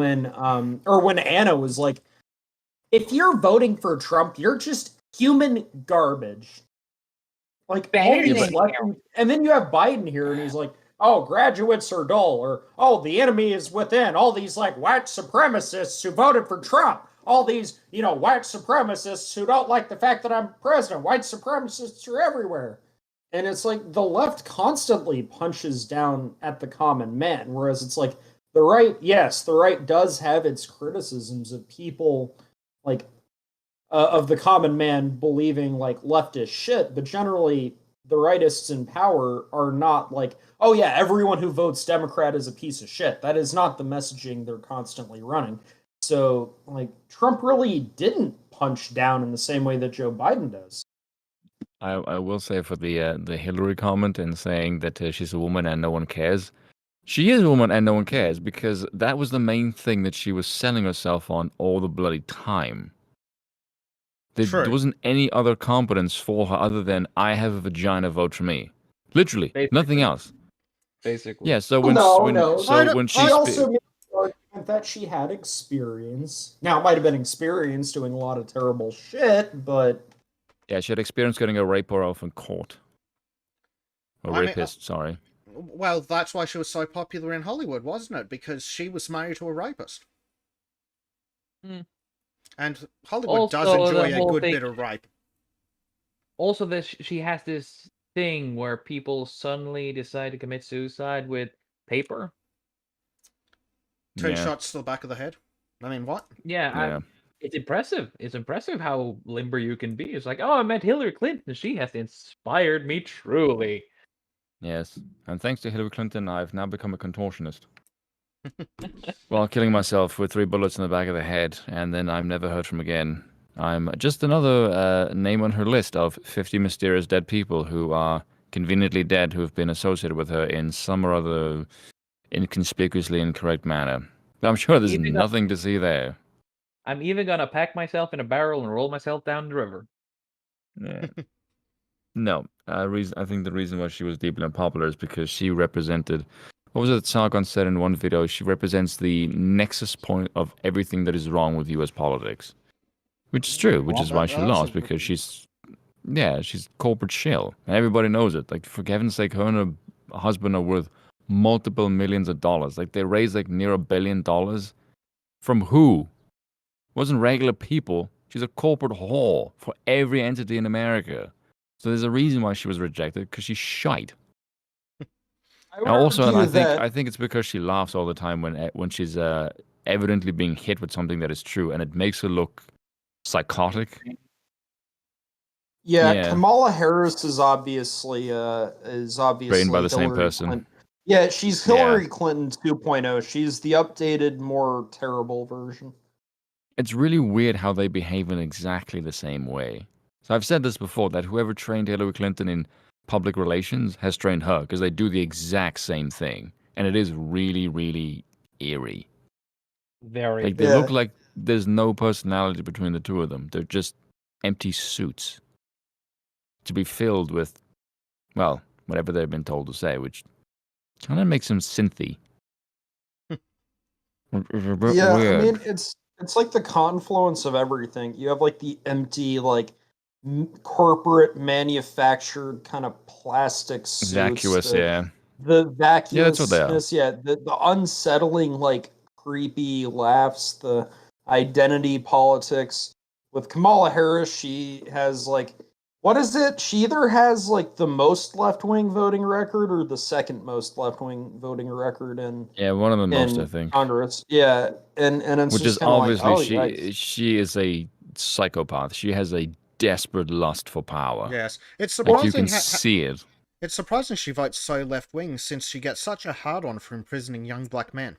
Or when Anna was like, "If you're voting for Trump, you're just human garbage." Like all Bad these name. left, and then you have Biden here, and he's like, "Oh, graduates are dull," or "Oh, the enemy is within." All these like white supremacists who voted for Trump. All these, white supremacists who don't like the fact that I'm president. White supremacists are everywhere, and it's like the left constantly punches down at the common man, whereas it's like the right. Yes, the right does have its criticisms of people like of the common man believing like leftist shit, but generally the rightists in power are not like, oh yeah, everyone who votes Democrat is a piece of shit. That is not the messaging they're constantly running. So like Trump really didn't punch down in the same way that Joe Biden does. I will say for the Hillary comment and saying that she's a woman and no one cares. She is a woman and no one cares because that was the main thing that she was selling herself on all the bloody time. There True. wasn't any other competence for her other than I have a vagina, vote for me. Literally, nothing Basically. else. Basically. Yeah. So No, when no. so when She she also made the argument that she had experience. Now, it might have been experience doing a lot of terrible shit, but yeah, she had experience getting a raper off in court. A I mean, rapist, sorry. Well, that's why she was so popular in Hollywood, wasn't it? Because she was married to a rapist. Hmm. And Hollywood does Also, enjoy the a whole good thing- bit of rape. Also, this she has this thing where people suddenly decide to commit suicide with paper. Two Yeah. shots to the back of the head. I mean, what? Yeah, it's impressive. It's impressive how limber you can be. It's like, oh, I met Hillary Clinton. She has inspired me truly. Yes. And thanks to Hillary Clinton, I've now become a contortionist. While killing myself with 3 bullets in the back of the head, and then I'm never heard from again. I'm just another name on her list of 50 mysterious dead people who are conveniently dead who have been associated with her in some or other inconspicuously incorrect manner. But I'm sure there's Even though- nothing to see there. I'm even gonna pack myself in a barrel and roll myself down the river. Yeah. No, I think the reason why she was deeply unpopular is because she represented, what was it that Sargon said in one video? She represents the nexus point of everything that is wrong with U.S. politics. Which is true, which Well, is why she that's lost, because she's corporate shill. And everybody knows it. Like, for heaven's sake, her and her husband are worth multiple millions of dollars. Like, they raised like near $1 billion. From who? It wasn't regular people. She's a corporate whore for every entity in America. So there's a reason why she was rejected, because she's shite. I Also, and argue I think it's because she laughs all the time when she's evidently being hit with something that is true, and it makes her look psychotic. Yeah. Kamala Harris is obviously Trained by the same Hillary person. Clinton. Yeah, she's Hillary Clinton 2.0. She's the updated, more terrible version. It's really weird how they behave in exactly the same way. So I've said this before, that whoever trained Hillary Clinton in public relations has trained her, because they do the exact same thing. And it is really, really eerie. Very. Like, they look like there's no personality between the two of them. They're just empty suits to be filled with, well, whatever they've been told to say, which kind of makes them synthy. It's a bit weird. I mean, it's like the confluence of everything. You have like the empty, like corporate manufactured kind of plastic suits. Vacuous, The vacuousness, Yeah, that's what they are. The unsettling, like creepy laughs, the identity politics. With Kamala Harris, she has like, what is it? She either has like the most left-wing voting record or the second most left-wing voting record in one of the most, I in think. Congress. Yeah, and it's Which just is kinda obviously like, oh, she is a psychopath. She has a desperate lust for power. Yes. It's Like, you surprising can see it. It's surprising she votes so left-wing, since she gets such a hard-on for imprisoning young black men.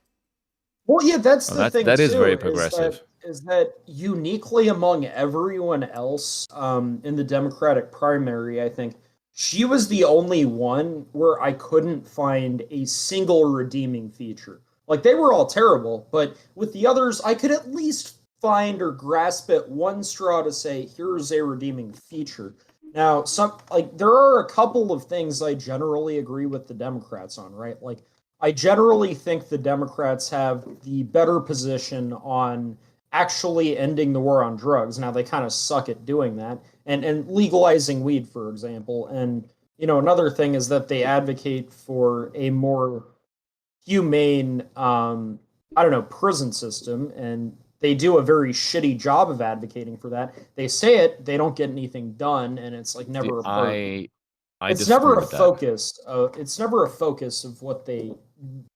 Well, yeah, that's the thing. That is too, very progressive. Is that uniquely among everyone else in the Democratic primary? I think she was the only one where I couldn't find a single redeeming feature. Like, they were all terrible, but with the others, I could at least find or grasp at one straw to say here's a redeeming feature. Now, there are a couple of things I generally agree with the Democrats on, right? Like, I generally think the Democrats have the better position on actually ending the war on drugs. Now, they kind of suck at doing that, and legalizing weed, for example. And, another thing is that they advocate for a more humane, prison system, and they do a very shitty job of advocating for that. They say it, they don't get anything done, and it's like never a part. It's never a focus. It's never a focus of what they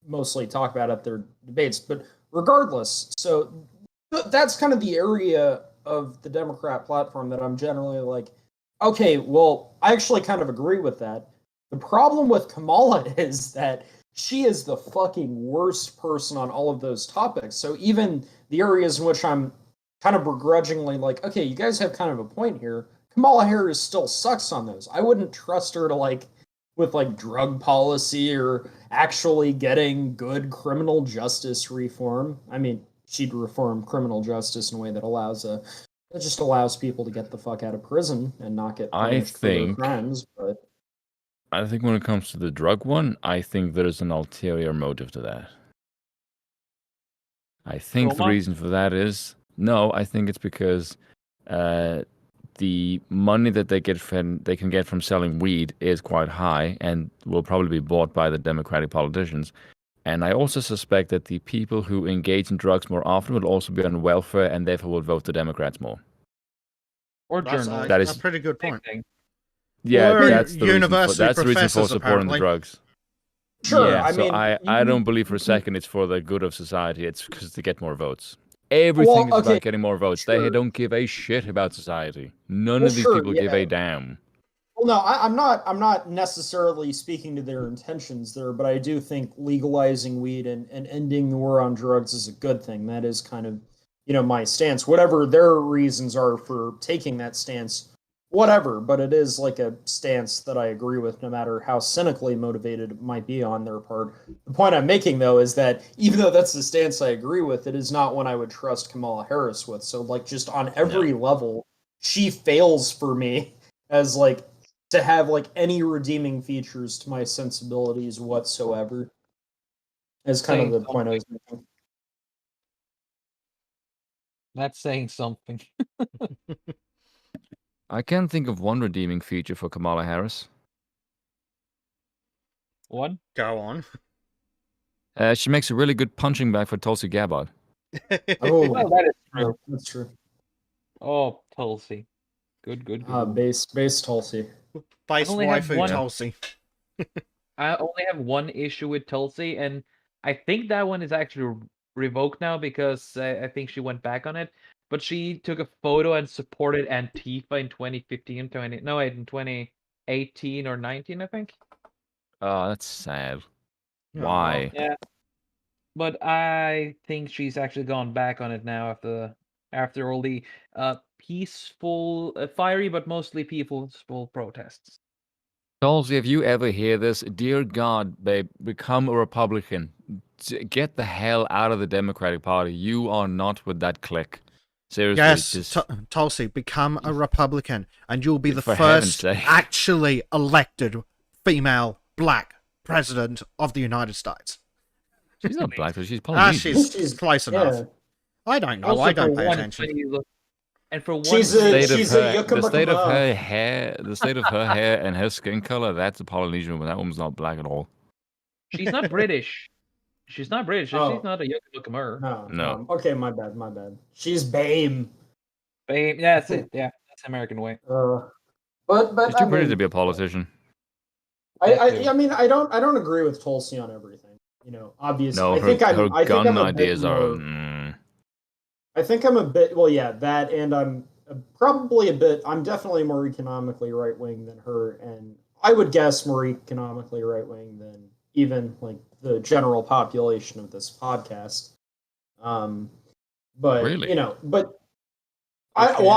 mostly talk about at their debates. But regardless, so that's kind of the area of the Democrat platform that I'm generally like, okay, well, I actually kind of agree with that. The problem with Kamala is that she is the fucking worst person on all of those topics. So even the areas in which I'm kind of begrudgingly like, okay, you guys have kind of a point here, Kamala Harris still sucks on those. I wouldn't trust her to with drug policy or actually getting good criminal justice reform. I mean, she'd reform criminal justice in a way that just allows people to get the fuck out of prison and not get punished for their crimes. But I think when it comes to the drug one, I think there's an ulterior motive to that. I think the reason for that is, I think it's because the money that they can get from selling weed is quite high and will probably be bought by the Democratic politicians. And I also suspect that the people who engage in drugs more often will also be on welfare and therefore will vote the Democrats more. Or journalists. That is a pretty good point. Yeah, or that's the reason for supporting the drugs. Sure, yeah, I don't believe for a second it's for the good of society. It's because to get more votes. Everything is about getting more votes. Sure. They don't give a shit about society. None of these people give a damn. Well, no, I'm not necessarily speaking to their intentions there, but I do think legalizing weed and ending the war on drugs is a good thing. That is kind of, my stance. Whatever their reasons are for taking that stance, whatever, but it is like a stance that I agree with, no matter how cynically motivated it might be on their part. The point I'm making, though, is that even though that's the stance I agree with, it is not one I would trust Kamala Harris with. So, just on every level, she fails for me as, to have, any redeeming features to my sensibilities whatsoever. Is kind of the point I was making. That's saying something. I can think of one redeeming feature for Kamala Harris. One? Go on. She makes a really good punching bag for Tulsi Gabbard. Oh, well, that is true. That's true. Oh, Tulsi. Good. Base Tulsi. Base waifu Tulsi. I only have one issue with Tulsi, and I think that one is actually revoked now because I think she went back on it. But she took a photo and supported Antifa in 2015, in 2018 or 19, I think. Oh, that's sad. Why? Yeah. But I think she's actually gone back on it now after all the peaceful, fiery, but mostly peaceful protests. Tulsi, if you ever hear this, dear God, babe, become a Republican. Get the hell out of the Democratic Party. You are not with that clique. Seriously, yes, Tulsi, become a Republican, and you'll be the first sake. actually elected female black president of the United States. She's not black, but she's Polynesian. She's close enough. I don't know. Also, I don't pay attention. And for one, the state of her hair and her skin color, that's a Polynesian woman. That woman's not black at all. She's not British. She's not British. Oh. She's not a Yucca No. Okay, my bad. She's BAME. BAME. Yeah, that's it. Yeah, that's the American way. But she's too pretty to be a politician. I mean, I don't agree with Tulsi on everything. Obviously. No, her gun ideas are. I think I'm a bit. Well, yeah, that, and I'm probably a bit. I'm definitely more economically right wing than her, and I would guess more economically right wing than even the general population of this podcast. But really? I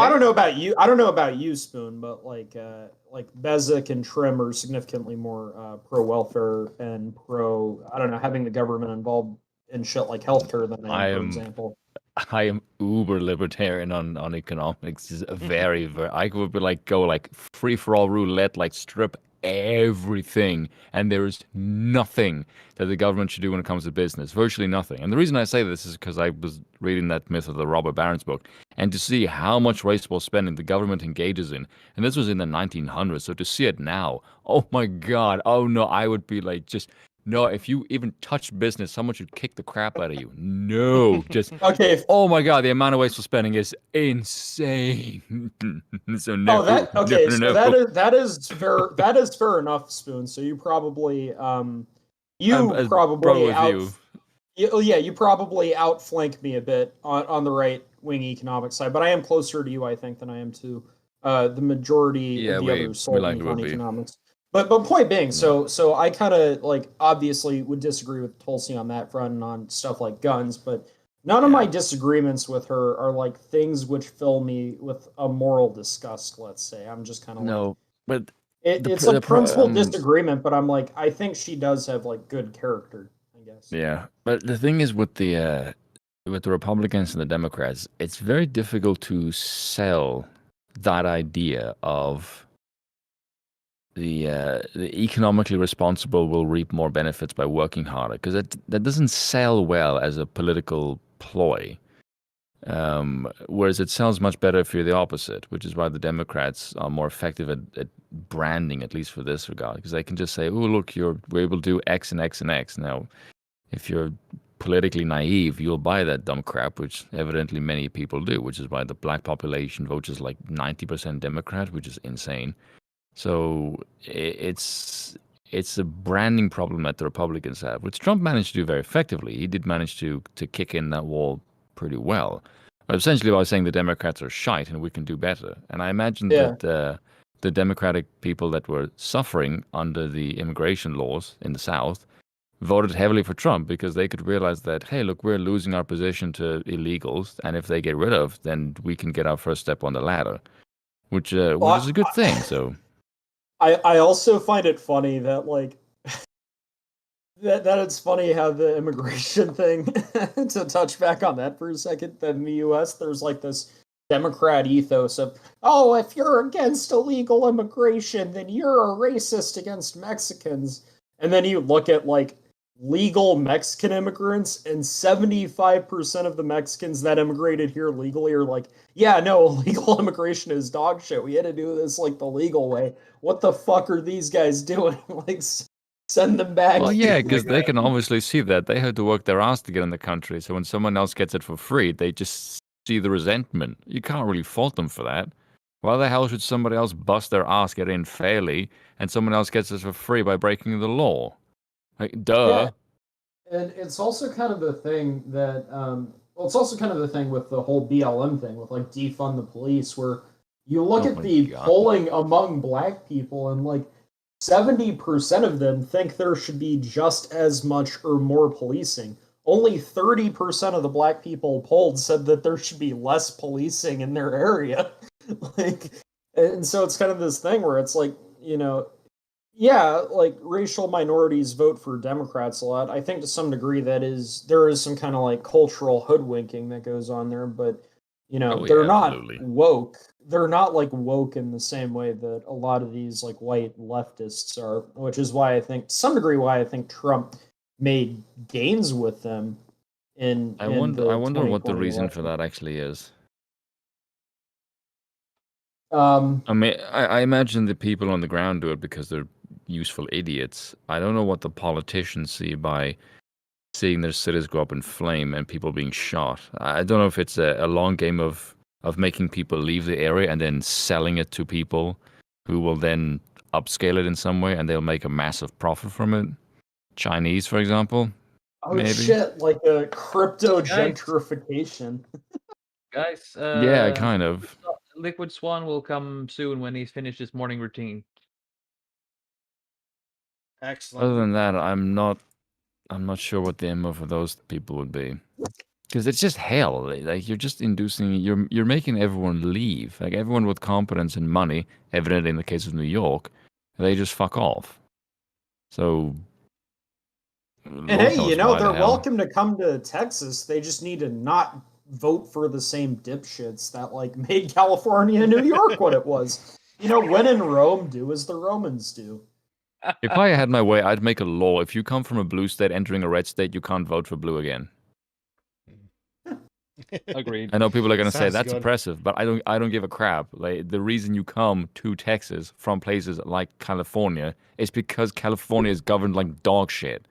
don't know about you. I don't know about you, Spoon, but Bezic and Trim are significantly more pro welfare and pro, I don't know, having the government involved in shit like healthcare than I am, for example. I am uber libertarian on economics. Is very, very. I would be like go like free for all roulette, like strip everything, and there is nothing that the government should do when it comes to business. Virtually nothing. And the reason I say this is because I was reading that Myth of the Robber Barons book, and to see how much wasteful spending the government engages in, and this was in the 1900s. So to see it now, oh my God, oh no, I would be like just. No, if you even touch business, someone should kick the crap out of you. No, just Okay. oh my God, the amount of wasteful spending is insane. So no, Oh, that okay. no, So no, no. that is fair enough, Spoon. So you probably As brother with you. you probably outflank me a bit on the right wing economic side, but I am closer to you, I think, than I am to the majority Yeah, of the other we Sultans likely on would be. economics. But point being, so I kind of like obviously would disagree with Tulsi on that front and on stuff like guns, but none of my disagreements with her are like things which fill me with a moral disgust. Let's say I'm just kind of like No, but it's a principled disagreement, but I'm like I think she does have like good character, I guess. yeah, but the thing is with the Republicans and the Democrats, it's very difficult to sell that idea of the economically responsible will reap more benefits by working harder because that doesn't sell well as a political ploy. Whereas it sells much better if you're the opposite, which is why the Democrats are more effective at branding, at least for this regard, because they can just say, "Oh, look, we're able to do X and X and X." Now, if you're politically naive, you'll buy that dumb crap, which evidently many people do, which is why the black population votes is like 90% Democrat, which is insane. So it's a branding problem that the Republicans have, which Trump managed to do very effectively. He did manage to kick in that wall pretty well. But essentially, by saying the Democrats are shite and we can do better. And I imagine that the Democratic people that were suffering under the immigration laws in the South voted heavily for Trump because they could realize that, hey, look, we're losing our position to illegals, and if they get rid of, then we can get our first step on the ladder, which is a good thing. So. I also find it funny that like that it's funny how the immigration thing to touch back on that for a second, that in the US there's like this Democrat ethos of, oh, if you're against illegal immigration, then you're a racist against Mexicans. And then you look at like legal Mexican immigrants, and 75% of the Mexicans that immigrated here legally are like, yeah, no, illegal immigration is dog shit. We had to do this like the legal way. What the fuck are these guys doing? Like, send them back. Well, yeah, because they can obviously see that they had to work their ass to get in the country. So when someone else gets it for free, they just see the resentment. You can't really fault them for that. Why the hell should somebody else bust their ass, get in fairly, and someone else gets it for free by breaking the law? Like, duh. Yeah. And it's also kind of the thing that, well, it's also kind of the thing with the whole BLM thing, with like defund the police, where you look at the polling among black people, and like 70% of them think there should be just as much or more policing. Only 30% of the black people polled said that there should be less policing in their area. Like, and so it's kind of this thing where it's like, you know, yeah, like racial minorities vote for Democrats a lot. I think to some degree there is some kind of like cultural hoodwinking that goes on there, but you know, they're not woke. They're not like woke in the same way that a lot of these like white leftists are, which is why I think to some degree why I think Trump made gains with them I wonder what the reason for that actually is. I mean, I imagine the people on the ground do it because they're useful idiots. I don't know what the politicians see by seeing their cities go up in flame and people being shot. I don't know if it's a long game of making people leave the area and then selling it to people who will then upscale it in some way and they'll make a massive profit from it. Chinese, for example. Oh maybe. Shit, like a crypto gentrification. Guys, yeah, kind of. Liquid Swan will come soon when he's finished his morning routine. Excellent. Other than that, I'm not sure what the MO for those people would be. Because it's just hell. Like you're just inducing, you're making everyone leave. Like everyone with competence and money, evidently in the case of New York, they just fuck off. So, and hey, you know, they're welcome to come to Texas. They just need to not vote for the same dipshits that like made California and New York what it was. You know, when in Rome, do as the Romans do. If I had my way, I'd make a law. If you come from a blue state entering a red state, you can't vote for blue again. Agreed. I know people are going to say Sounds that's good. oppressive, but I don't give a crap. Like the reason you come to Texas from places like California is because California is governed like dog shit.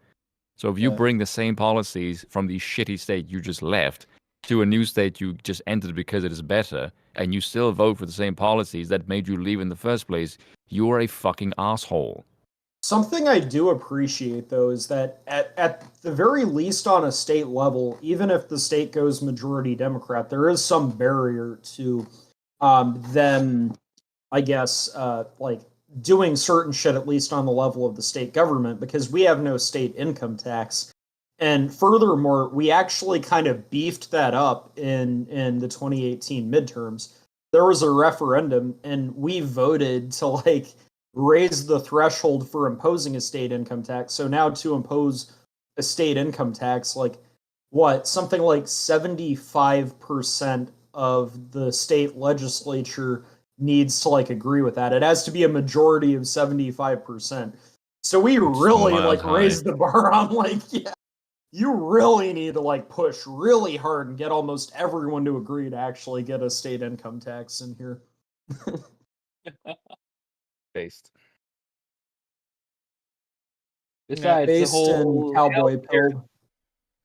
So if you Yeah. bring the same policies from the shitty state you just left to a new state you just entered because it is better, and you still vote for the same policies that made you leave in the first place, you are a fucking asshole. Something I do appreciate, though, is that at the very least on a state level, even if the state goes majority Democrat, there is some barrier to them, I guess, like doing certain shit, at least on the level of the state government, because we have no state income tax. And furthermore, we actually kind of beefed that up in the 2018 midterms. There was a referendum, and we voted to like raise the threshold for imposing a state income tax. So now to impose a state income tax, like what, something like 75% of the state legislature needs to like agree with that. It has to be a majority of 75%. So we really miles like high. raised the bar on like, yeah, you really need to like push really hard and get almost everyone to agree to actually get a state income tax in here. Based. Besides, the Based in whole cowboy healthcare, pill.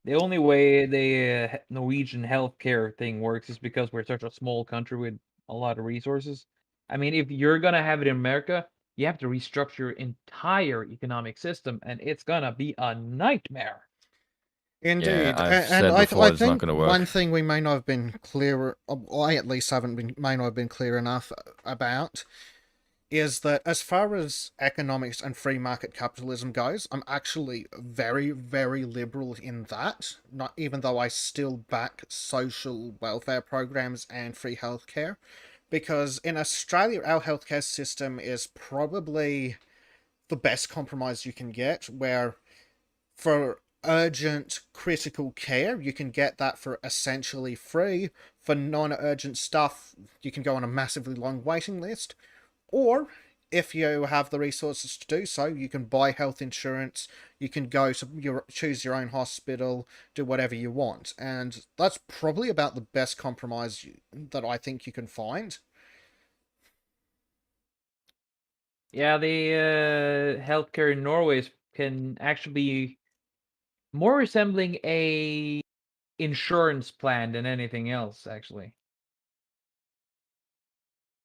the only way the Norwegian healthcare thing works is because we're such a small country with a lot of resources. I mean, if you're gonna have it in America, you have to restructure your entire economic system, and it's gonna be a nightmare. Indeed, I've and said I before it's not think gonna work. one thing we may not have been clear, or I at least may not have been clear enough about, is that as far as economics and free market capitalism goes, I'm actually very, very liberal in that. Not even though I still back social welfare programs and free healthcare, because in Australia our healthcare system is probably the best compromise you can get, where for urgent critical care you can get that for essentially free. For non-urgent stuff you can go on a massively long waiting list, or if you have the resources to do so, you can buy health insurance, you can choose your own hospital, do whatever you want, and that's probably about the best compromise that I think you can find. Yeah, the healthcare in Norway can actually be more resembling a insurance plan than anything else, actually.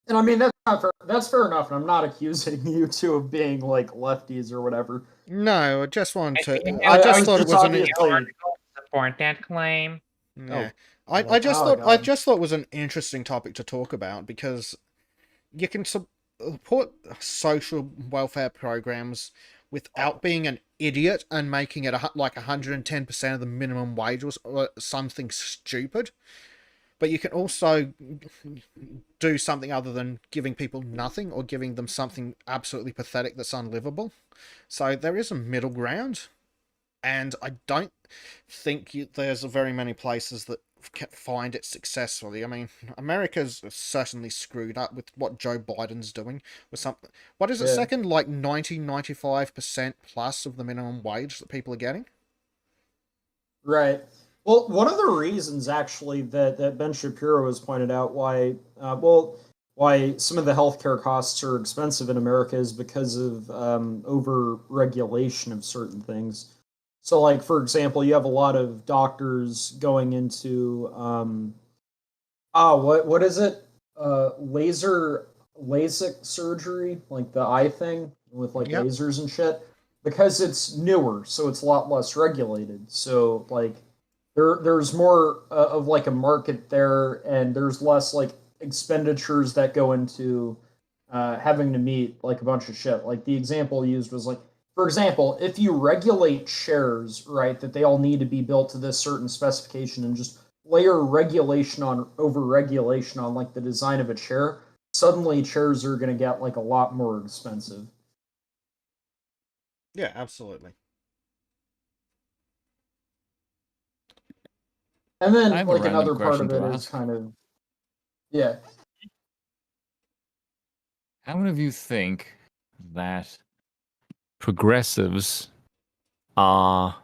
And I mean that's not fair. That's fair enough. And I'm not accusing you two of being like lefties or whatever. No, I just wanted to. I I just was thought it just was an. obviously Support that claim. Yeah, Oh, I just oh, thought I God. just thought it was an interesting topic to talk about, because you can support social welfare programs without being an idiot and making it like 110% of the minimum wage or something stupid. But you can also do something other than giving people nothing or giving them something absolutely pathetic that's unlivable. So there is a middle ground, and I don't think there's very many places that find it successfully. I mean, America's certainly screwed up with what Joe Biden's doing with something. What is it, Yeah. second? Like 95% plus of the minimum wage that people are getting? Right. Well, one of the reasons actually that Ben Shapiro has pointed out why some of the healthcare costs are expensive in America is because of over regulation of certain things. So, like for example, you have a lot of doctors going into what is it? LASIK surgery, like the eye thing with like Yep. lasers and shit, because it's newer, so it's a lot less regulated. So like there's more of like a market there, and there's less like expenditures that go into having to meet like a bunch of shit. Like the example used was like, for example, if you regulate chairs, right, that they all need to be built to this certain specification and just layer regulation on over regulation on like the design of a chair, suddenly chairs are going to get like a lot more expensive. Yeah, absolutely. And then I have a like random another part question of to it is ask. kind of yeah. How many of you think that progressives are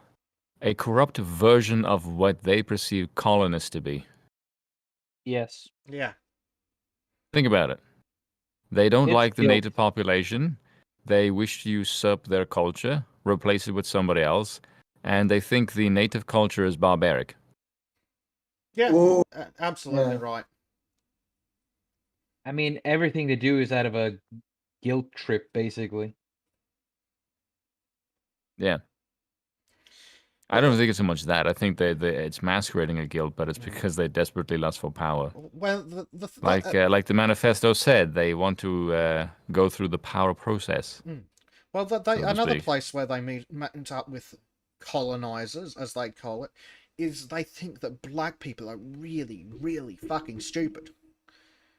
a corrupt version of what they perceive colonists to be? Yes. Yeah. Think about it. They don't It's like the guilt. native population. They wish to usurp their culture, replace it with somebody else, and they think the native culture is barbaric. Yeah. Ooh, Absolutely yeah. right. I mean, everything they do is out of a guilt trip, basically. Yeah. I don't think it's so much that. I think it's masquerading a guilt, but it's because they desperately lust for power. Well, Like the manifesto said, they want to go through the power process. well, so to another speak. place where they met up with colonizers, as they call it, is they think that black people are really, really fucking stupid.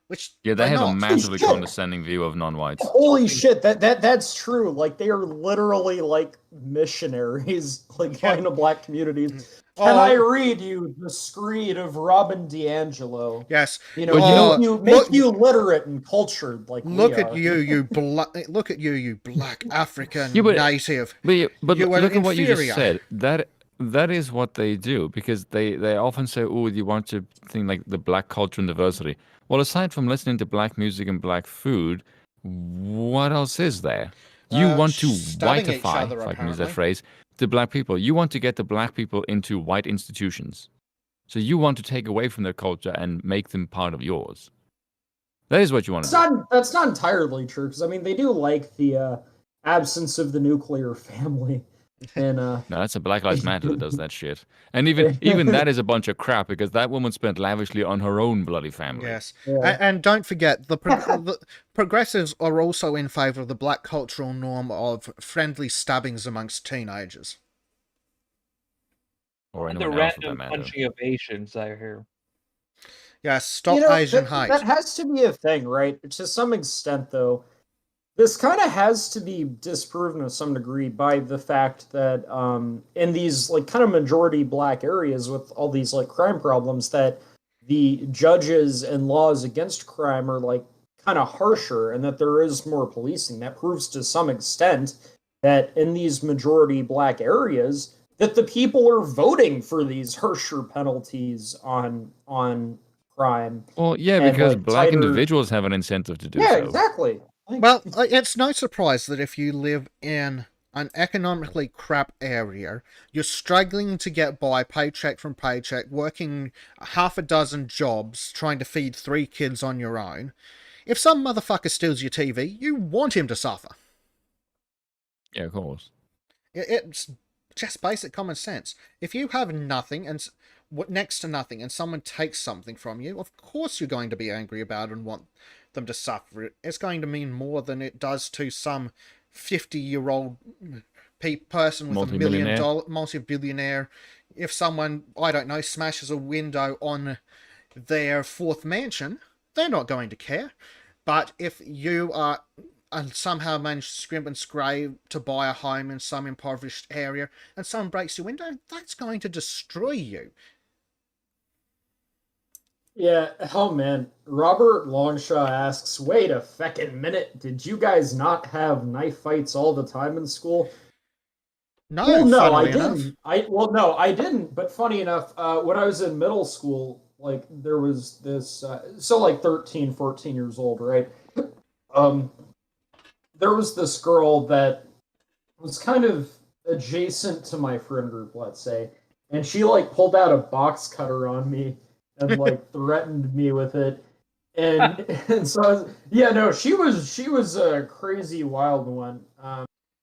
Which Yeah, they they're have a not. massively Shit. condescending view of non-whites. Holy shit, that's true. Like they are literally like missionaries, like Yeah. going to black communities. Oh, Can I read you the screed of Robin DiAngelo? yes. You know, Well, make you literate and cultured like we Look are. at you black. Look at you black African Yeah, but- native. But You were look at what you just inferior. said. That is what they do because they often say, "Oh, you want to think like the black culture and diversity." Well, aside from listening to black music and black food, what else is there? You want to Stabbing each whiteify, other, if I can use that apparently. phrase, the black people. You want to get the black people into white institutions. So you want to take away from their culture and make them part of yours. That is what you want to do. That's not entirely true because I mean they do like the absence of the nuclear family, and No, that's a Black Lives Matter that does that shit. And even that is a bunch of crap because that woman spent lavishly on her own bloody family. Yes, Yeah. and don't forget the progressives are also in favour of the black cultural norm of friendly stabbings amongst teenagers. Or And the anyone else for that random matter. punching of Asians, I hear. Yes, stop you know, Asian that, hate. that has to be a thing, right? To some extent, though, this kind of has to be disproven to some degree by the fact that in these like kind of majority black areas with all these like crime problems, that the judges and laws against crime are like kind of harsher, and that there is more policing. That proves to some extent that in these majority black areas that the people are voting for these harsher penalties on crime. Well, yeah, And, because like, black tighter- individuals have an incentive to do Yeah, so. exactly. Like, Well, it's no surprise that if you live in an economically crap area, you're struggling to get by paycheck from paycheck, working half a dozen jobs, trying to feed 3 kids on your own. If some motherfucker steals your TV, you want him to suffer. Yeah, of course. It's just basic common sense. If you have nothing and next to nothing and someone takes something from you, of course you're going to be angry about it and want them to suffer it. It's going to mean more than it does to some 50-year-old person with $1 million, multi-billionaire. If someone, I don't know, smashes a window on their 4th mansion, they're not going to care. But if you are and somehow manage to scrimp and scrape to buy a home in some impoverished area and someone breaks your window, that's going to destroy you. yeah, oh man. Robert Longshaw asks, wait a feckin' minute, did you guys not have knife fights all the time in school? No, Well, no, I funnily enough. didn't. No, I didn't. But funny enough, when I was in middle school, like there was this, so like 13, 14 years old, right? There was this girl that was kind of adjacent to my friend group, let's say, and she like pulled out a box cutter on me and like threatened me with it, and so I was, yeah, no, she was a crazy wild one.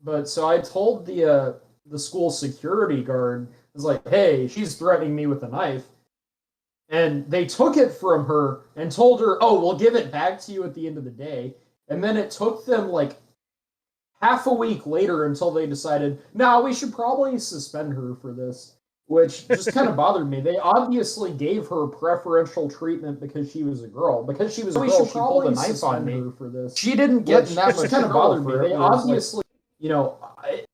But so I told the school security guard, I was like, hey, she's threatening me with a knife. And they took it from her and told her, oh, we'll give it back to you at the end of the day. And then it took them like half a week later until they decided, no, we should probably suspend her for this, which just kind of bothered me. They obviously gave her preferential treatment because she was a girl. Because she was a girl, she pulled a knife on me. For this. She didn't get that much kind of bothered me. They obviously, you know,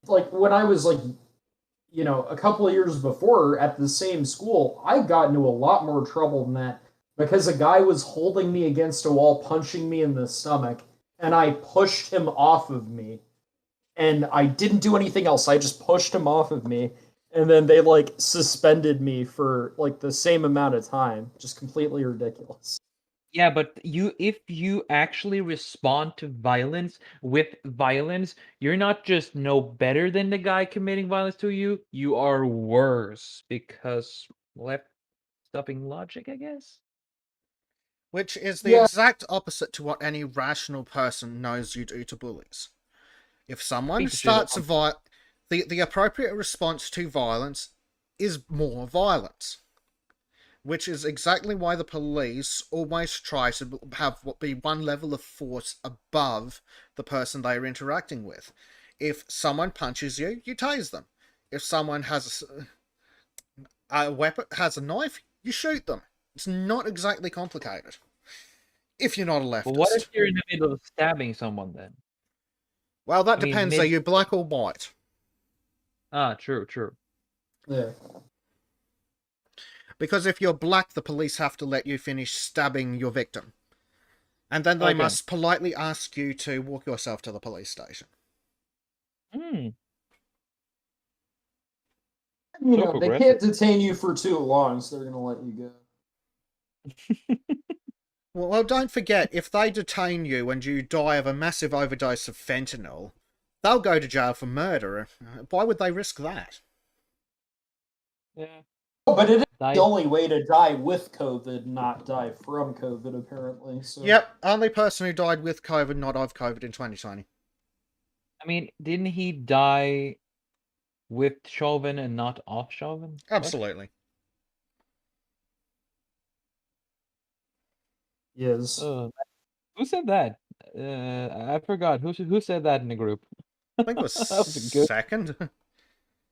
like when I was like a couple of years before at the same school, I got into a lot more trouble than that because a guy was holding me against a wall, punching me in the stomach, and I pushed him off of me. And I didn't do anything else. I just pushed him off of me. And then they like suspended me for like the same amount of time. Just completely ridiculous. Yeah, but if you actually respond to violence with violence, you're not just no better than the guy committing violence to you, you are worse because left stuffing logic, I guess. Which is the Yeah. exact opposite to what any rational person knows you do to bullies. If someone Beat the shit out starts of the appropriate response to violence is more violence. Which is exactly why the police always try to have what be one level of force above the person they are interacting with. If someone punches you, you tase them. If someone has a weapon, has a knife, you shoot them. It's not exactly complicated. If you're not a But what if leftist. you're in the middle of stabbing someone then? Well, that I mean, depends. Are you black or white? Ah, true. Yeah. Because if you're black, the police have to let you finish stabbing your victim. And then they must politely ask you to walk yourself to the police station. They can't detain you for too long, so they're going to let you go. Well, don't forget, if they detain you and you die of a massive overdose of fentanyl, they'll go to jail for murder. Why would they risk that? Yeah. Oh, but it is the only way to die with COVID, not die from COVID, apparently. So. Yep, only person who died with COVID, not of COVID in 2020. I mean, didn't he die with Chauvin and not off Chauvin? Absolutely. Yes. Who said that? I forgot. Who said that in the group? I think it was second.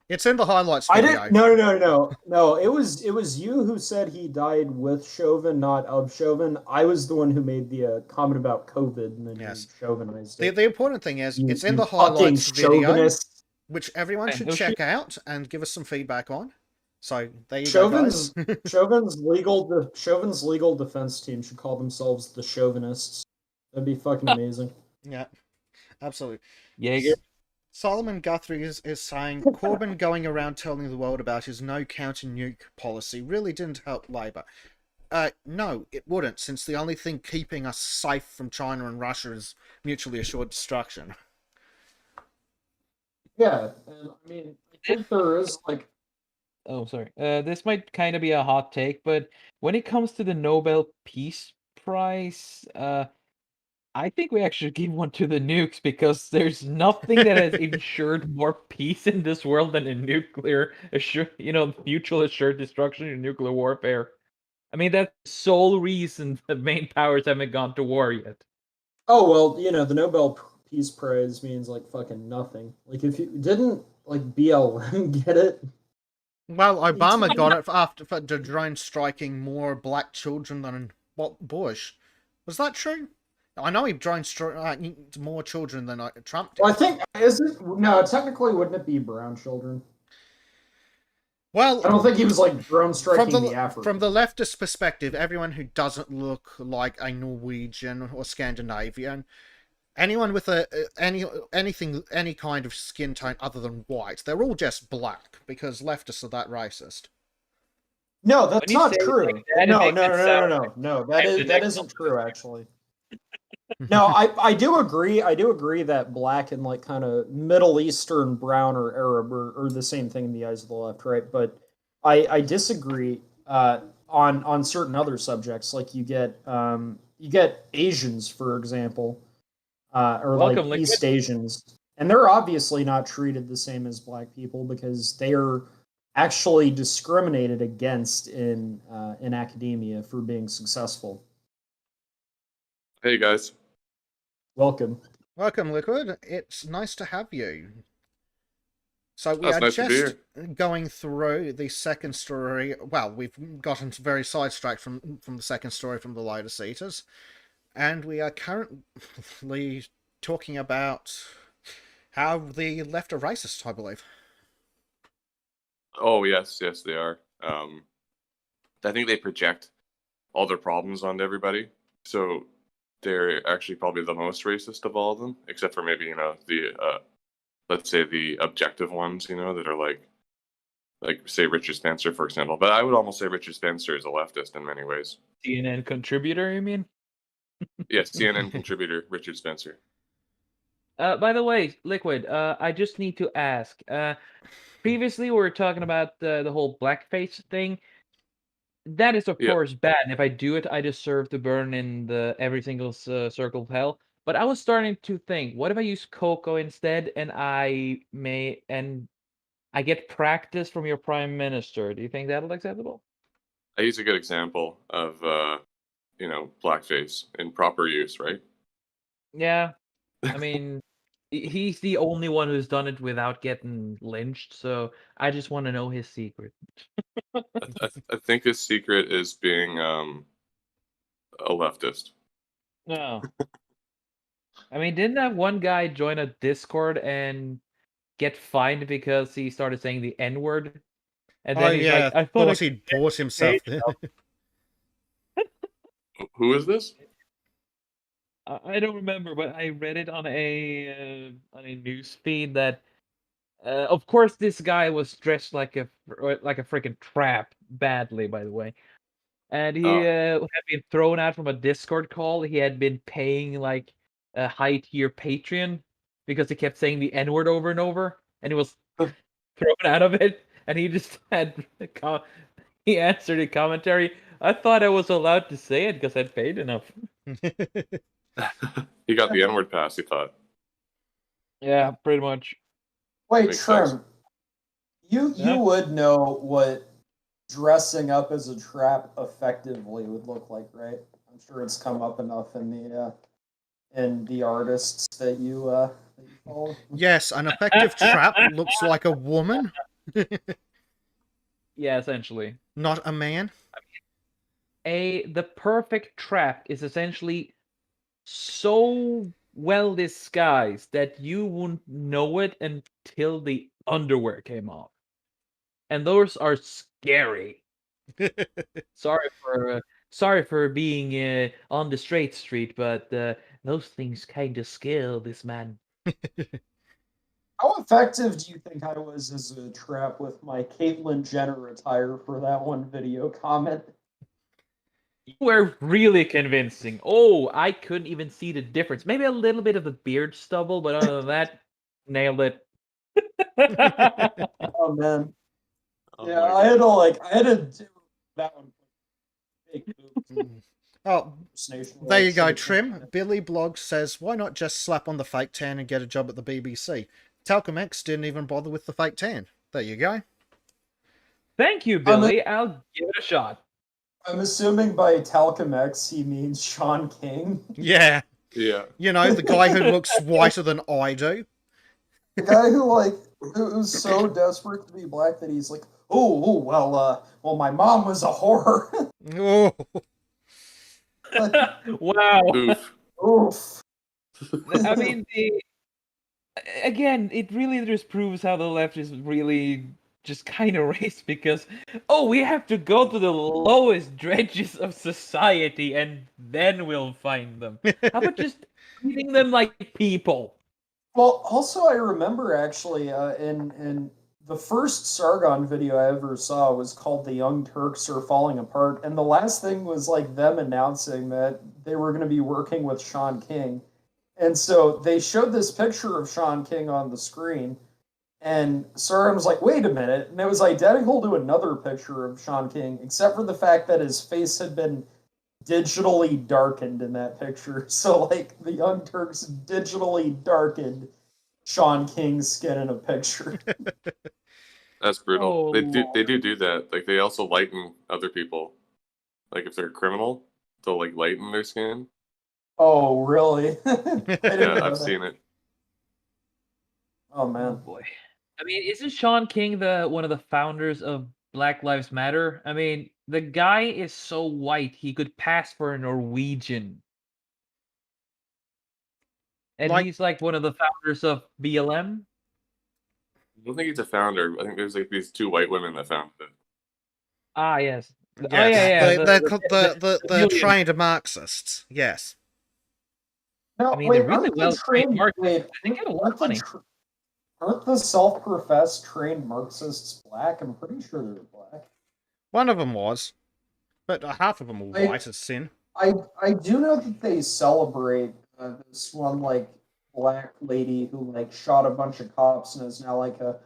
It's in the highlights video. I didn't. No. It was you who said he died with Chauvin, not of Chauvin. I was the one who made the comment about COVID and then yes. you chauvinized it. The important thing is, it's in the highlights video, which everyone should check out and give us some feedback on. So there you go, guys. Chauvin's legal defense team should call themselves the Chauvinists. That'd be fucking amazing. Yeah, absolutely. Jaeger. Solomon Guthrie is saying Corbyn going around telling the world about his no counter-nuke policy really didn't help Labour. No, it wouldn't, since the only thing keeping us safe from China and Russia is mutually assured destruction. Yeah, and I mean, I think there is like... Oh, sorry. This might kind of be a hot take, but when it comes to the Nobel Peace Prize, I think we actually give one to the nukes because there's nothing that has ensured more peace in this world than a nuclear mutual assured destruction in nuclear warfare. I mean, that's the sole reason the main powers haven't gone to war yet. Oh, well, the Nobel Peace Prize means like fucking nothing. Like if you didn't like BLM get it. Well, Obama got it after the drone striking more black children than Bush. Was that true? I know he drone more children than Trump did. Well, I think no, technically wouldn't it be brown children? Well, I don't think he was like drone striking the Africans. From the leftist perspective, everyone who doesn't look like a Norwegian or Scandinavian, anyone with any kind of skin tone other than white, they're all just black because leftists are that racist. No, that's not true. No, that isn't true actually. No, I do agree. I do agree that black and like kind of Middle Eastern brown or Arab are the same thing in the eyes of the left, right? But I disagree on certain other subjects. Like you get Asians, for example, or like East Asians, and they're obviously not treated the same as black people because they are actually discriminated against in academia for being successful. Hey guys. Welcome. Welcome, Liquid. It's nice to have you. So we are just going through the second story. Well, we've gotten very sidetracked from the second story from the Lotus Eaters. And we are currently talking about how the left are racist, I believe. Oh yes, yes they are. I think they project all their problems onto everybody. So they're actually probably the most racist of all of them, except for maybe the let's say the objective ones, that are like say Richard Spencer, for example. But I would almost say Richard Spencer is a leftist in many ways. CNN contributor, you mean? Yes, CNN contributor Richard Spencer. By the way, Liquid, I just need to ask. Previously we were talking about the whole blackface thing. That is, of Yeah. course, bad. If I do it, I deserve to burn in the every single circle of hell. But I was starting to think, what if I use cocoa instead, and I get practice from your prime minister? Do you think that'll acceptable? I use a good example of blackface in proper use, right? Yeah, I mean, he's the only one who's done it without getting lynched. So I just want to know his secret. I think his secret is being a leftist. No. I mean, didn't that one guy join a Discord and get fined because he started saying the N-word? And Oh then he's yeah, like, I thought I thought he'd bought himself. Who is this? I don't remember, but I read it on a news feed that of course this guy was dressed like a freaking trap badly, by the way. And he Oh. had been thrown out from a Discord call. He had been paying like a high tier Patreon because he kept saying the N-word over and over, and he was thrown out of it. And he just had he answered in commentary, I thought I was allowed to say it because I'd paid enough. He got the N-word pass, he thought. Yeah, pretty much. Wait, Makes sense. Trim, you Yeah. would know what dressing up as a trap effectively would look like, right? I'm sure it's come up enough in the artists that you follow. Yes, an effective trap looks like a woman, Yeah, essentially. not a man. The perfect trap is essentially so well disguised that you wouldn't know it until the underwear came off. And those are scary. Sorry for being on the straight street, but those things kind of scare this man. How effective do you think I was as a trap with my Caitlyn Jenner attire for that one video comment? You were really convincing. Oh, I couldn't even see the difference. Maybe a little bit of the beard stubble, but other than that, nailed it. Oh man, Oh yeah, my I had to do that one. Fake boobs. Oh, Impersonation there you go, should've Trim. been- Billy Blog says, why not just slap on the fake tan and get a job at the BBC? Talcum X didn't even bother with the fake tan. There you go. Thank you, Billy. I'll give it a shot. I'm assuming by Talcum X he means Sean King. Yeah. Yeah. You know, the guy who looks whiter than I do. The guy who's so desperate to be black that he's like, well, my mom was a whore. Oh. Wow. Oof. Oof. I mean, again, it really just proves how the left is really just kind of racist because, we have to go to the lowest dredges of society and then we'll find them. How about just treating them like people? Well, also I remember actually in the first Sargon video I ever saw was called "The Young Turks Are Falling Apart," and the last thing was like them announcing that they were going to be working with Sean King, and so they showed this picture of Sean King on the screen, and Sargon was like, "Wait a minute," and it was identical to another picture of Sean King, except for the fact that his face had been digitally darkened in that picture. So like the Young Turks digitally darkened Sean King's skin in a picture. That's brutal. Oh, They do that. Like they also lighten other people. Like if they're a criminal, they'll like lighten their skin. Oh, really? I didn't Yeah, know I've that. seen it. Oh oh man. boy. I mean, isn't Sean King one of the founders of Black Lives Matter? I mean, the guy is so white he could pass for a Norwegian. And Like- he's like one of the founders of BLM. don't think he's a founder. I think there's like these two white women that founded it. Ah, yes. Oh, Yes, yeah. the million- trained Marxists. Yes. No, I mean, wait, they're really aren't the well trained trained? marketers. Wait, They get a lot aren't of the money. aren't the self-professed trained Marxists black? I'm pretty sure they're black. One of them was, but half of them were I- white as sin. I do know that they celebrate this one like black lady who like shot a bunch of cops and is now like a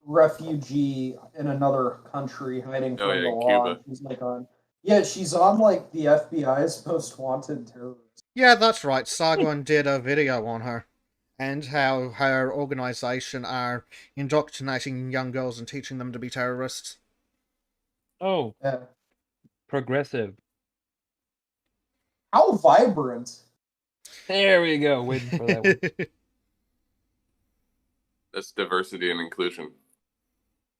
refugee in another country hiding Oh, from yeah, the in law. Cuba. She's like on she's on like the FBI's most wanted terrorist. Yeah, that's right. Sargon did a video on her and how her organization are indoctrinating young girls and teaching them to be terrorists. Oh, Yeah. progressive. How vibrant. There we go. Waiting for that one. That's diversity and inclusion.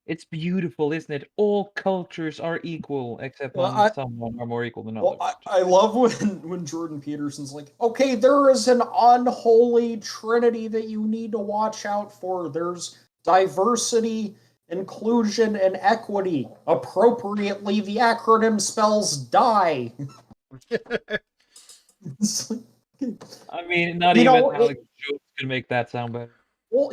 It's beautiful, isn't it? All cultures are equal, except Well, when some are more equal than others. Well, I love when Jordan Peterson's like, okay, there is an unholy trinity that you need to watch out for. There's diversity, inclusion, and equity. Appropriately, the acronym spells DIE. It's like, I mean, not You even know, Alex Jones can make that sound better. well,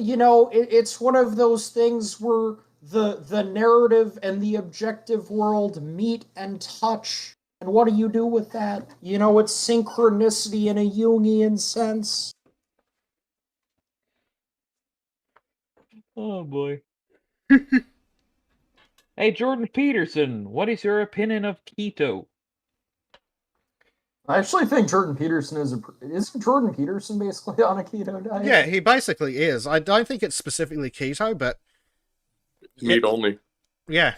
it's one of those things where the narrative and the objective world meet and touch. And what do you do with that? It's synchronicity in a Jungian sense. Oh boy. Hey, Jordan Peterson, what is your opinion of keto? I actually think Jordan Peterson isn't Jordan Peterson basically on a keto diet? Yeah, he basically is. I don't think it's specifically keto, but Meat only. yeah.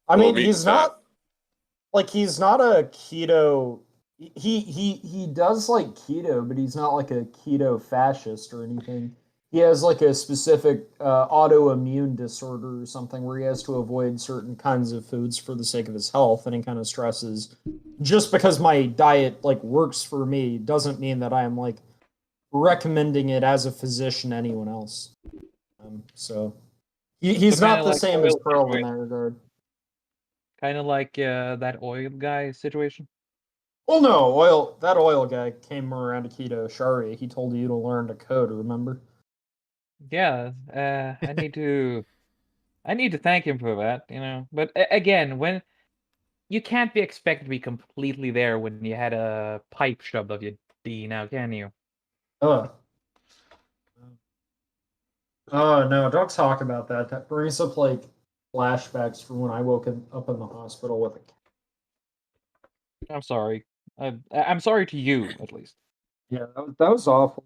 I Well, mean, meat he's fat. not he's not a keto. He does like keto, but he's not like a keto fascist or anything. He has like a specific autoimmune disorder or something where he has to avoid certain kinds of foods for the sake of his health, and he kind of stresses, just because my diet like works for me doesn't mean that I am like recommending it as a physician to anyone else. So he's So kinda not the like same as oil Pearl in situation. that regard. Kind of like that oil guy situation. Well, no, that oil guy came around to keto Sharia. He told you to learn to code, remember? Yeah, I need to thank him for that, But again, when you can't be expected to be completely there when you had a pipe shoved up your D, now can you? Oh no, don't talk about that. That brings up like flashbacks from when I woke up in the hospital with a cat. I'm sorry. I'm sorry to you, at least. Yeah, that was awful.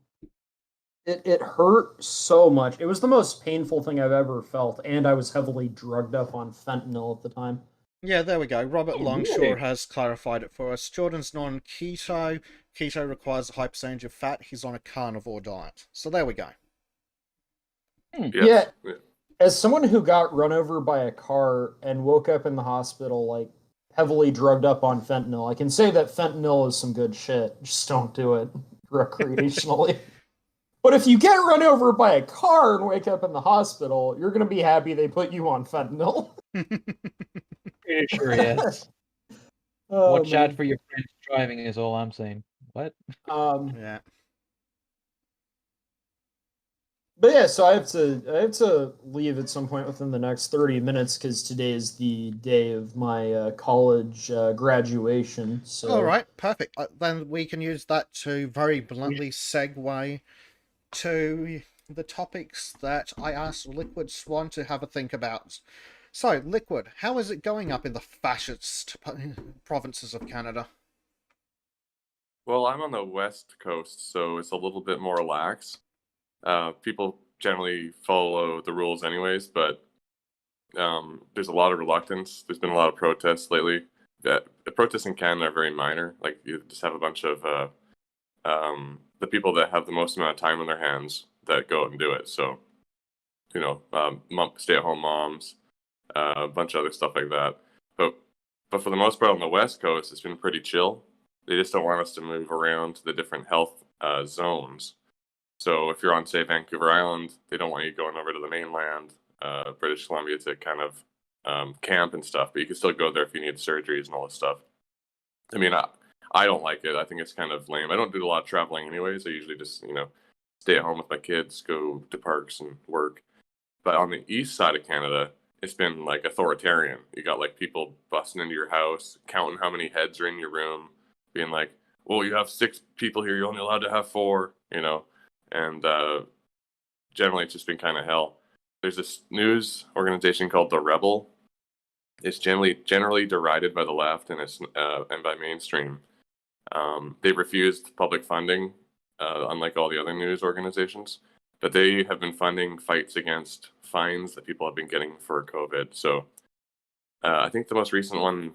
It hurt so much. It was the most painful thing I've ever felt, and I was heavily drugged up on fentanyl at the time. Yeah, there we go. Robert Oh, Longshore really? has clarified it for us. Jordan's not on keto. Keto requires a high percentage of fat. He's on a carnivore diet. So there we go. Yes. Yeah. As someone who got run over by a car and woke up in the hospital like heavily drugged up on fentanyl, I can say that fentanyl is some good shit. Just don't do it recreationally. But if you get run over by a car and wake up in the hospital, you're going to be happy they put you on fentanyl. Pretty sure, yes. Oh, Watch out man. for your friends driving is all I'm saying. What? Yeah. But yeah, so I have to leave at some point within the next 30 minutes because today is the day of my college graduation. So All right, perfect. Then we can use that to very bluntly segue to the topics that I asked Liquid Swan to have a think about. So, Liquid, how is it going up in the fascist provinces of Canada? Well, I'm on the west coast, so it's a little bit more lax. People generally follow the rules anyways, but there's a lot of reluctance. There's been a lot of protests lately. The protests in Canada are very minor. Like, you just have a bunch of the people that have the most amount of time on their hands that go out and do it. So, stay-at-home moms, a bunch of other stuff like that. But for the most part on the west coast, it's been pretty chill. They just don't want us to move around to the different health zones. So if you're on, say, Vancouver Island, they don't want you going over to the mainland, British Columbia, to kind of camp and stuff. But you can still go there if you need surgeries and all this stuff. I mean, I don't like it. I think it's kind of lame. I don't do a lot of traveling anyways. I usually just, stay at home with my kids, go to parks and work. But on the east side of Canada, it's been like authoritarian. You got like people busting into your house, counting how many heads are in your room, being like, well, you have 6 people here, you're only allowed to have 4, and generally it's just been kind of hell. There's this news organization called The Rebel. It's generally derided by the left and by mainstream. They've refused public funding, unlike all the other news organizations, but they have been funding fights against fines that people have been getting for COVID. So I think the most recent one,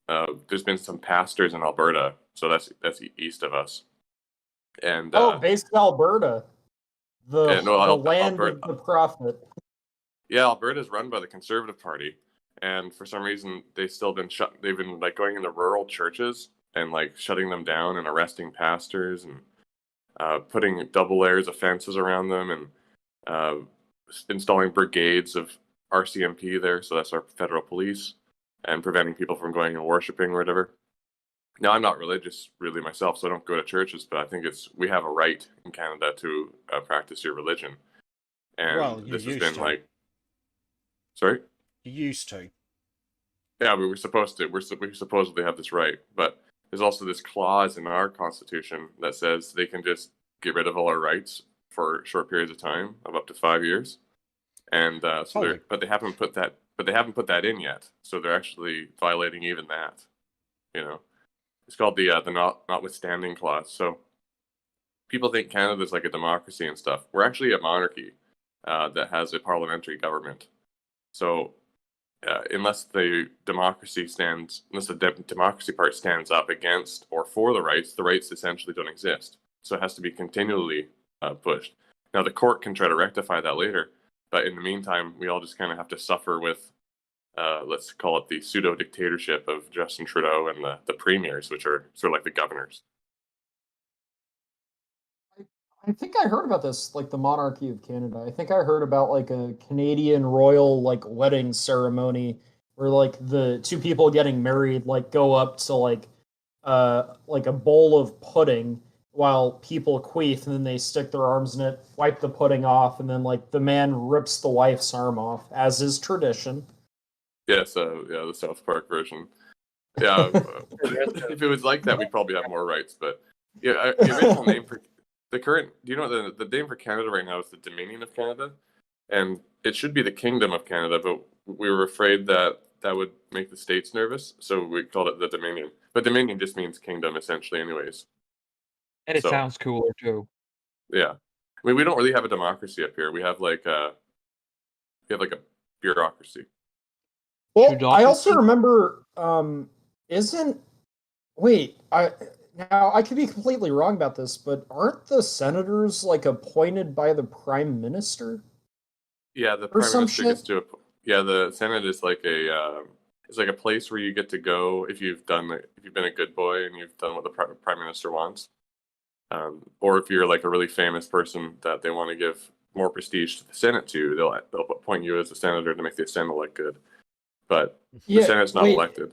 there's been some pastors in Alberta, so that's east of us. And based in Alberta, the land Alberta, of the prophet. Yeah, Alberta is run by the Conservative Party, and for some reason they've been like going into rural churches and like shutting them down and arresting pastors and putting double layers of fences around them and installing brigades of RCMP there, so that's our federal police, and preventing people from going and worshiping or whatever. Now, I'm not religious really myself, so I don't go to churches, but I think we have a right in Canada to practice your religion. And Well, you this has used been to. like, sorry? You used to. Yeah, we were supposed to. We supposedly have this right, but there's also this clause in our constitution that says they can just get rid of all our rights for short periods of time of up to 5 years, and but they haven't put that in yet. So they're actually violating even that. It's called the notwithstanding clause. So people think Canada's like a democracy and stuff. We're actually a monarchy that has a parliamentary government. So unless the democracy part stands up against or for the rights essentially don't exist. So it has to be continually pushed. Now the court can try to rectify that later, but in the meantime, we all just kind of have to suffer with, let's call it the pseudo dictatorship of Justin Trudeau and the premiers, which are sort of like the governors. I think I heard about this, like the monarchy of Canada. I think I heard about like a Canadian royal like wedding ceremony where like the 2 people getting married like go up to like a bowl of pudding while people queef, and then they stick their arms in it, wipe the pudding off, and then like the man rips the wife's arm off, as is tradition. Yeah, so the South Park version. Yeah, if it was like that, we'd probably have more rights. But yeah, the original name for the current, do you know the name for Canada right now is the Dominion of Canada, and it should be the Kingdom of Canada, but we were afraid that would make the states nervous, so we called it the Dominion. But Dominion just means kingdom, essentially, anyways. And it sounds cooler too. Yeah, I mean, we don't really have a democracy up here. We have like a bureaucracy. Well, I also remember, now I could be completely wrong about this, but aren't the senators like appointed by the prime minister? Yeah, the prime minister gets to. Yeah, the Senate is like it's like a place where you get to go if you've been a good boy and you've done what the prime minister wants, or if you're like a really famous person that they want to give more prestige to the Senate to, they'll appoint you as a senator to make the Senate look good. But the Senate's not elected.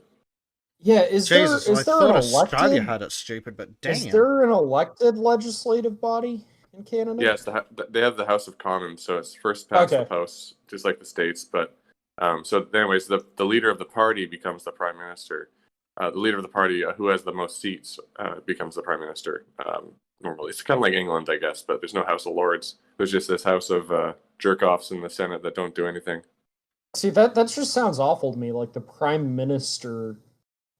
Yeah, is there an elected? Australia had it stupid, but damn. Is there an elected legislative body in Canada? Yes, they have the House of Commons, so it's first past the House, just like the states. But so anyways, the leader of the party becomes the prime minister. The leader of the party who has the most seats becomes the prime minister. Normally, it's kind of like England, I guess, but there's no House of Lords. There's just this house of jerk-offs in the Senate that don't do anything. See, that just sounds awful to me, like the prime minister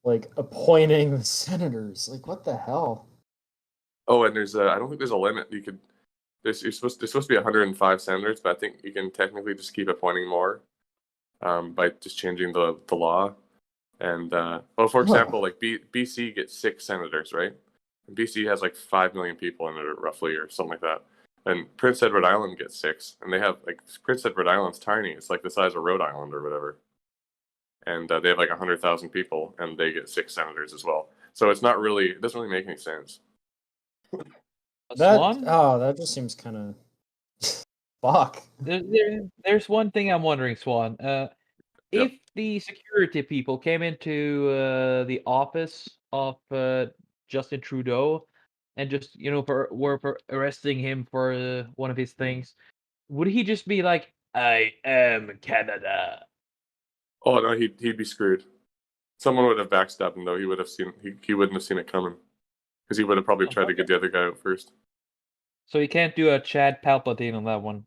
like appointing the senators. Like, what the hell? Oh, and I don't think there's a limit. There's supposed to be 105 senators, but I think you can technically just keep appointing more by just changing the law. And for example, like BC gets 6 senators, right? And BC has like 5 million people in it, roughly, or something like that. And Prince Edward Island gets 6, and they have like Prince Edward Island's tiny. It's like the size of Rhode Island or whatever. And they have like 100,000 people, and they get 6 senators as well. So it doesn't really make any sense. A That swan? that just seems kind of fuck. There's one thing I'm wondering, Swan. If the security people came into the office of Justin Trudeau and just were arresting him for one of his things, would he just be like, "I am Canada"? Oh no, he'd be screwed. Someone would have backstabbed him though. He would have seen he wouldn't have seen it coming because he would have probably Oh, tried to get the other guy out first. So he can't do a Chad Palpatine on that one.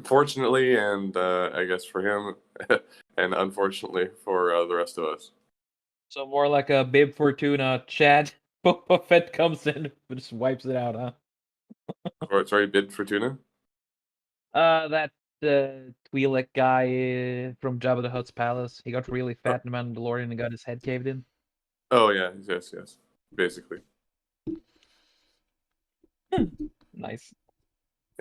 Fortunately, and I guess for him, and unfortunately for the rest of us. So more like a Bib Fortuna, Chad Boba Fett comes in and just wipes it out, huh? Sorry, Bid Fortuna. That Twi'lek guy from Jabba the Hutt's palace. He got really fat in Mandalorian and got his head caved in. Oh yeah, yes, basically. Nice.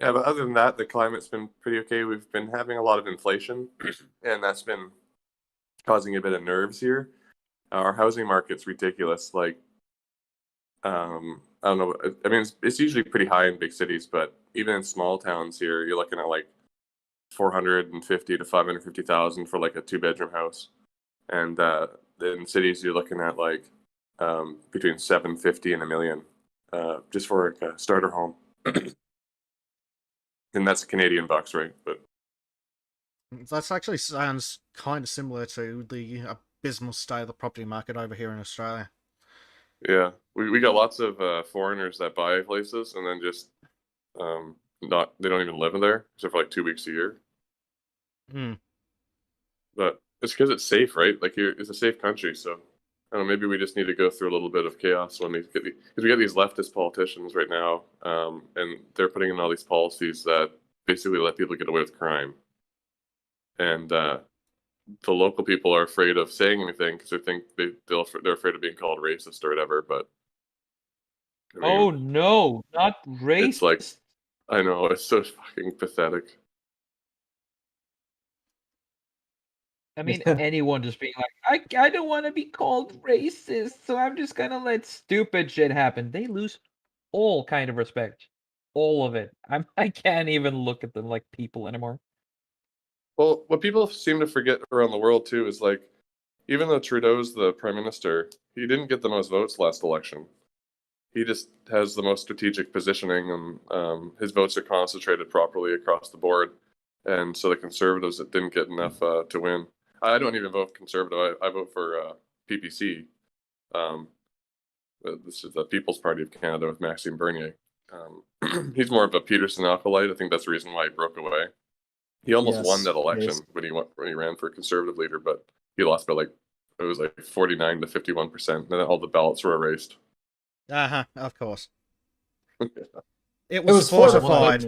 Yeah, but other than that, the climate's been pretty okay. We've been having a lot of inflation, and that's been causing a bit of nerves here. Our housing market's ridiculous. Like, I don't know. I mean, it's usually pretty high in big cities, but even in small towns here, you're looking at like 450 to 550,000 for like a 2-bedroom house, and in cities you're looking at like between 750 and a million, just for like a starter home. And that's Canadian bucks, right? But That actually sounds kind of similar to the abysmal state of the property market over here in Australia. yeah, we got lots of foreigners that buy places and then just not they don't even live in there except for like 2 weeks a year. Hmm. But it's because it's safe, right? Like it's a safe country, so I don't know. Maybe we just need to go through a little bit of chaos when we get because we got these leftist politicians right now, and they're putting in all these policies that basically let people get away with crime, and the local people are afraid of saying anything because they think they're afraid of being called racist or whatever. But I mean, Oh no, not it's like racist. I know it's so fucking pathetic. I mean, anyone just being like, I don't want to be called racist, so I'm just gonna let stupid shit happen. They lose all kind of respect, all of it. I can't even look at them like people anymore. Well, what people seem to forget around the world too is like, even though Trudeau's the prime minister, he didn't get the most votes last election. He just has the most strategic positioning, and his votes are concentrated properly across the board. And so the Conservatives that didn't get enough to win. I don't even vote Conservative. I vote for PPC. Um, this is the People's Party of Canada with Maxime Bernier. He's more of a Peterson acolyte. I think that's the reason why he broke away. He almost won that election when he ran for Conservative leader, but he lost by like it was like 49 to 51%. And then all the ballots were erased. Of course. It It was was fortified.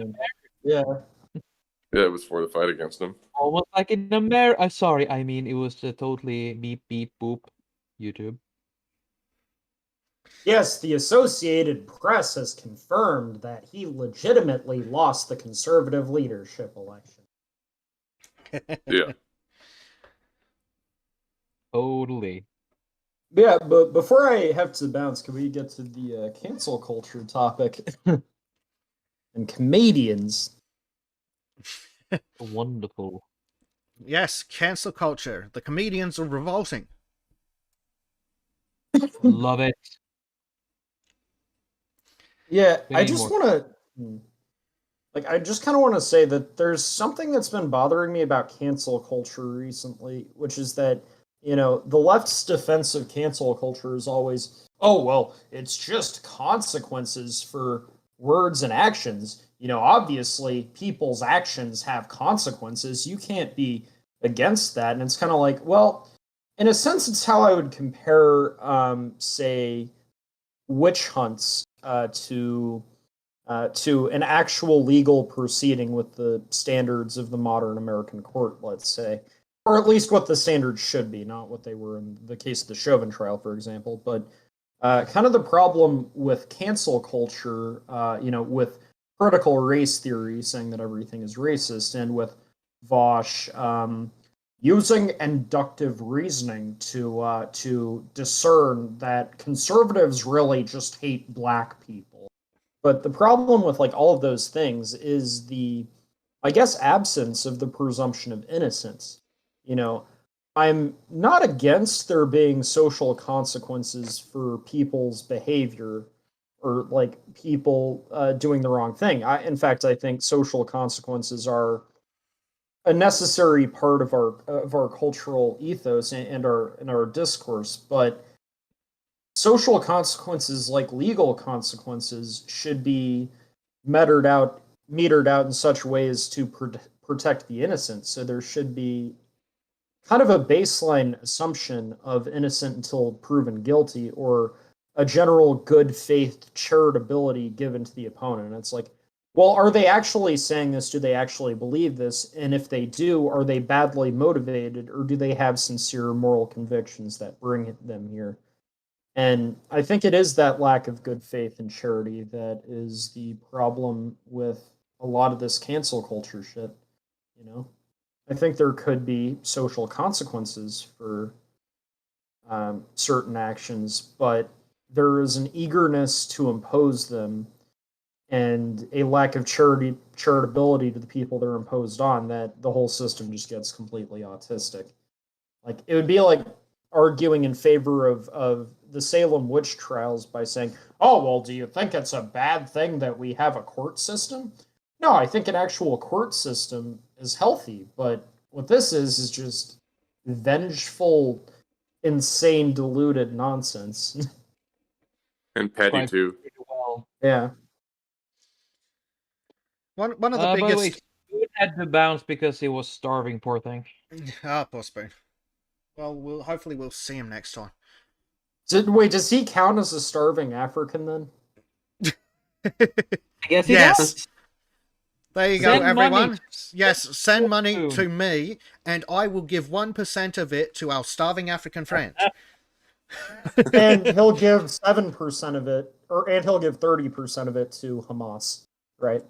Yeah. Yeah, it was fortified against him. Almost like in America. Sorry, I mean it was totally beep beep boop. YouTube. Yes, the Associated Press has confirmed that he legitimately lost the Conservative leadership election. Yeah. Totally. Yeah, but before I have to bounce, can we get to the cancel culture topic? And comedians. Wonderful. Yes, cancel culture. The comedians are revolting. Love it. Yeah, We I need just more. want to, I just kind of want to say that there's something that's been bothering me about cancel culture recently, which is that, the left's defense of cancel culture is always, oh, well, it's just consequences for words and actions. Obviously, people's actions have consequences. You can't be against that. And it's kind of like, well, in a sense, it's how I would compare, say, witch hunts to an actual legal proceeding with the standards of the modern American court, let's say, or at least what the standards should be, not what they were in the case of the Chauvin trial, for example. But kind of the problem with cancel culture, with critical race theory saying that everything is racist, and with Vosh, using inductive reasoning to discern that conservatives really just hate black people. But the problem with like all of those things is the, I guess, absence of the presumption of innocence. You know, I'm not against there being social consequences for people's behavior or like people doing the wrong thing. In fact, I think social consequences are a necessary part of our cultural ethos and our discourse. But social consequences, like legal consequences, should be metered out in such ways to protect the innocent. So there should be kind of a baseline assumption of innocent until proven guilty, or a general good faith charitability given to the opponent. It's like, well, are they actually saying this? Do they actually believe this? And if they do, are they badly motivated, or do they have sincere moral convictions that bring them here? And I think it is that lack of good faith and charity that is the problem with a lot of this cancel culture shit, you know? I think there could be social consequences for certain actions, but there is an eagerness to impose them and a lack of charitability to the people they're imposed on, that the whole system just gets completely autistic. Like, it would be like arguing in favor of the Salem witch trials by saying, oh, well, do you think it's a bad thing that we have a court system? No, I think an actual court system is healthy, but what this is just vengeful, insane, deluded nonsense. And petty too. Well, Yeah. One of the by the way, biggest. Spoon had to bounce because he was starving. Poor thing. Poor Spoon. Well, hopefully we'll see him next time. Wait, does he count as a starving African then? I guess he Yes. does. There you Send go, everyone. money. Yes, send money Spoon. to me, and I will give 1% of it to our starving African friends. And he'll give 7% of it, and he'll give 30% of it to Hamas, right?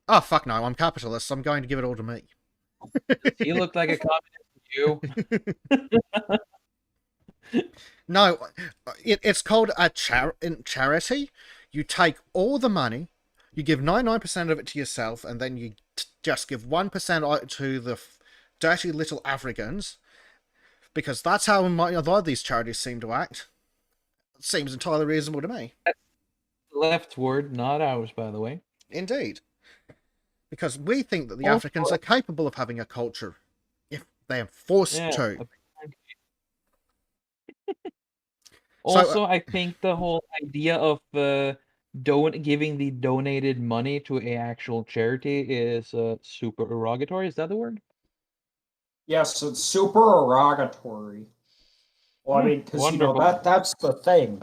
Oh, fuck no, I'm capitalist. I'm going to give it all to me. He looked like a communist to you. No, it's called a charity. You take all the money, you give 99% of it to yourself, and then you just give 1% to the dirty little Africans, because that's how a lot of these charities seem to act. It seems entirely reasonable to me. Leftward, not ours, by the way. Indeed. Because we think that the Also- Africans are capable of having a culture if they are forced to. Also, I think the whole idea of giving the donated money to a actual charity is super derogatory. Is that the word? Yes, it's super derogatory. Well, I mean, because wonderful. that's the thing,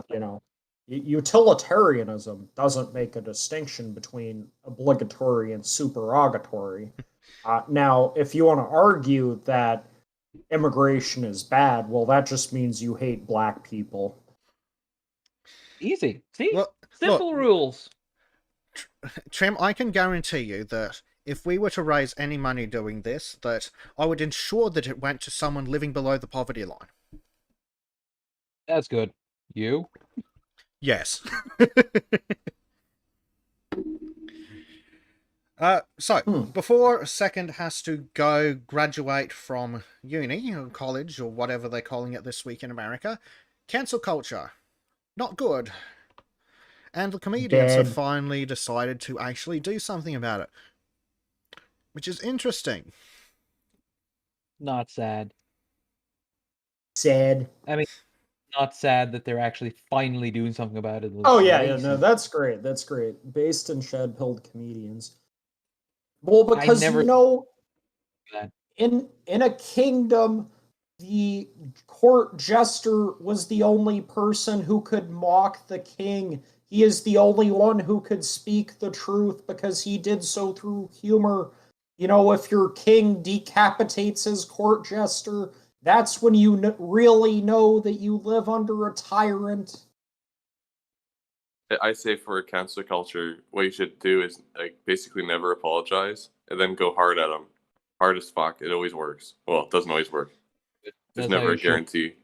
Utilitarianism doesn't make a distinction between obligatory and supererogatory. Now, if you want to argue that immigration is bad, well, that just means you hate black people. Easy. See? Look, Simple rules. Trim, I can guarantee you that if we were to raise any money doing this, that I would ensure that it went to someone living below the poverty line. That's good. You? Yes. So, before Second has to go graduate from uni or college or whatever they're calling it this week in America, cancel culture. Not good. And the comedians have finally decided to actually do something about it. Which is interesting. Not sad. Sad. I mean, not sad that they're actually finally doing something about it. Oh, yeah, no, that's great. That's great. Based in shed-pilled comedians. Well, because, in a kingdom, the court jester was the only person who could mock the king. He is the only one who could speak the truth because he did so through humor. If your king decapitates his court jester, that's when you really know that you live under a tyrant. I say for cancel culture, what you should do is basically never apologize and then go hard at them. hard as fuck. It always works. Well, it doesn't always work. There's That's never how a you should. guarantee.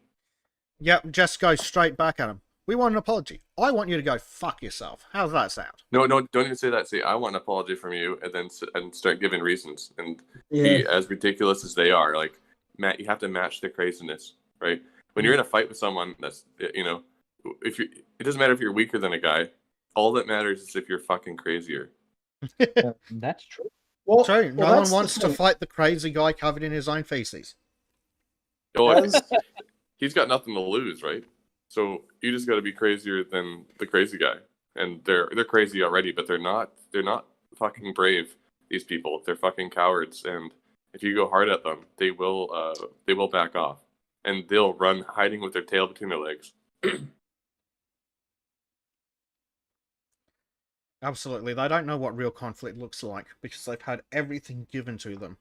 Yep, just go straight back at him. We want an apology. I want you to go fuck yourself. How's that sound? No, don't even say that. Say, I want an apology from you, and then start giving reasons and Yeah. be as ridiculous as they are. Like, Matt, you have to match the craziness, right? When you're in a fight with someone, that's if you, it doesn't matter if you're weaker than a guy. All that matters is if you're fucking crazier. That's true. Well, True, no well, one that's the wants to thing. fight the crazy guy covered in his own feces. Oh, As- he's got nothing to lose, right? So you just got to be crazier than the crazy guy, and they're crazy already, but they're not fucking brave. These people, they're fucking cowards, and if you go hard at them, they will back off, and they'll run hiding with their tail between their legs. Absolutely, they don't know what real conflict looks like because they've had everything given to them.